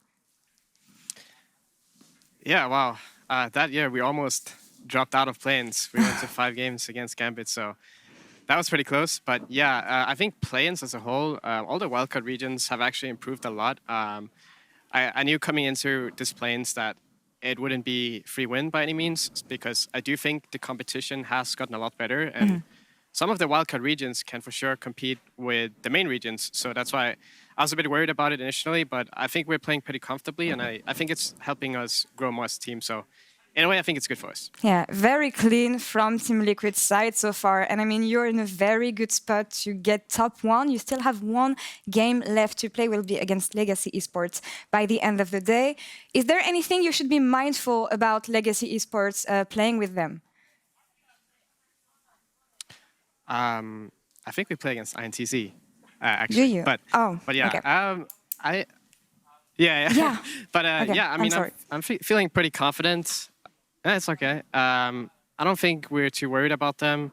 Yeah, wow. That year, we almost dropped out of play-ins. We went to 5 games against Gambit, so that was pretty close. But yeah, I think play-ins as a whole, all the wildcard regions have actually improved a lot. I knew coming into this Plains that it wouldn't be free win by any means, because I do think the competition has gotten a lot better, and some of the wildcard regions can for sure compete with the main regions. So that's why I was a bit worried about it initially, but I think we're playing pretty comfortably, and I think it's helping us grow more as a team. So in a way, I think it's good for us. Yeah, very clean from Team Liquid's side so far. And I mean, you're in a very good spot to get top 1. You still have 1 game left to play, will be against Legacy Esports by the end of the day. Is there anything you should be mindful about Legacy Esports playing with them? I think we play against INTZ, actually. Do you? But yeah, okay. Yeah. But Okay, yeah, I mean, I'm feeling pretty confident. It's okay. I don't think we're too worried about them.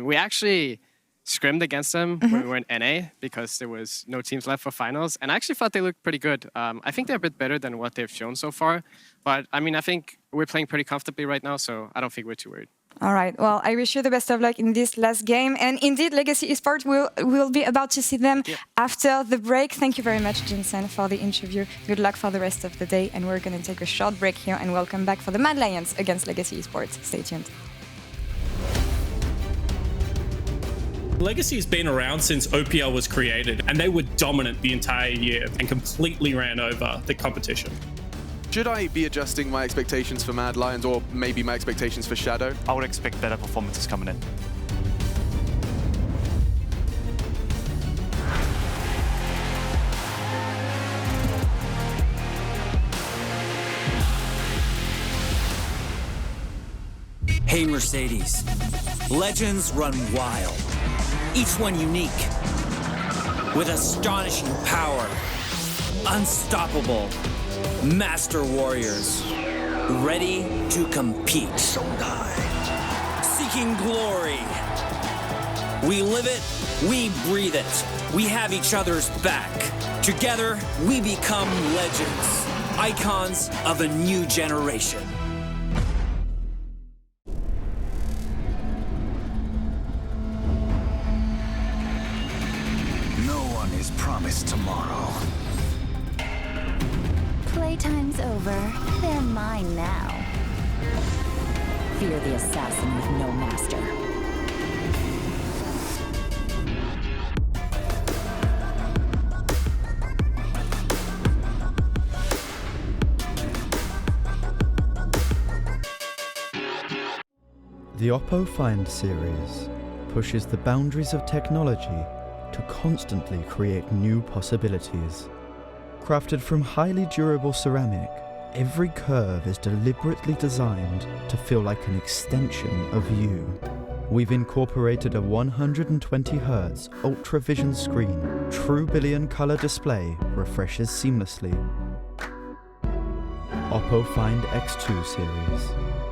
We actually scrimmed against them when we were in NA because there was no teams left for finals, and I actually thought they looked pretty good. I think they're a bit better than what they've shown so far. But I mean, I think we're playing pretty comfortably right now, so I don't think we're too worried. All right. Well, I wish you the best of luck in this last game. And indeed, Legacy Esports will be about to see them after the break. Thank you very much, Jensen, for the interview. Good luck for the rest of the day. And we're going to take a short break here and welcome back for the Mad Lions against Legacy Esports. Stay tuned. Legacy's been around since OPL was created, and they were dominant the entire year and completely ran over the competition. Should I be adjusting my expectations for Mad Lions, or maybe my expectations for Shadow? I would expect better performances coming in. Hey Mercedes, legends run wild, each one unique, with astonishing power, unstoppable, master warriors, ready to compete. Seeking glory. We live it, we breathe it. We have each other's back. Together, we become legends, icons of a new generation. No one is promised tomorrow. Playtime's over. They're mine now. Fear the assassin with no master. The Oppo Find series pushes the boundaries of technology to constantly create new possibilities. Crafted from highly durable ceramic, every curve is deliberately designed to feel like an extension of you. We've incorporated a 120Hz Ultra Vision screen. True billion color display refreshes seamlessly. Oppo Find X2 series.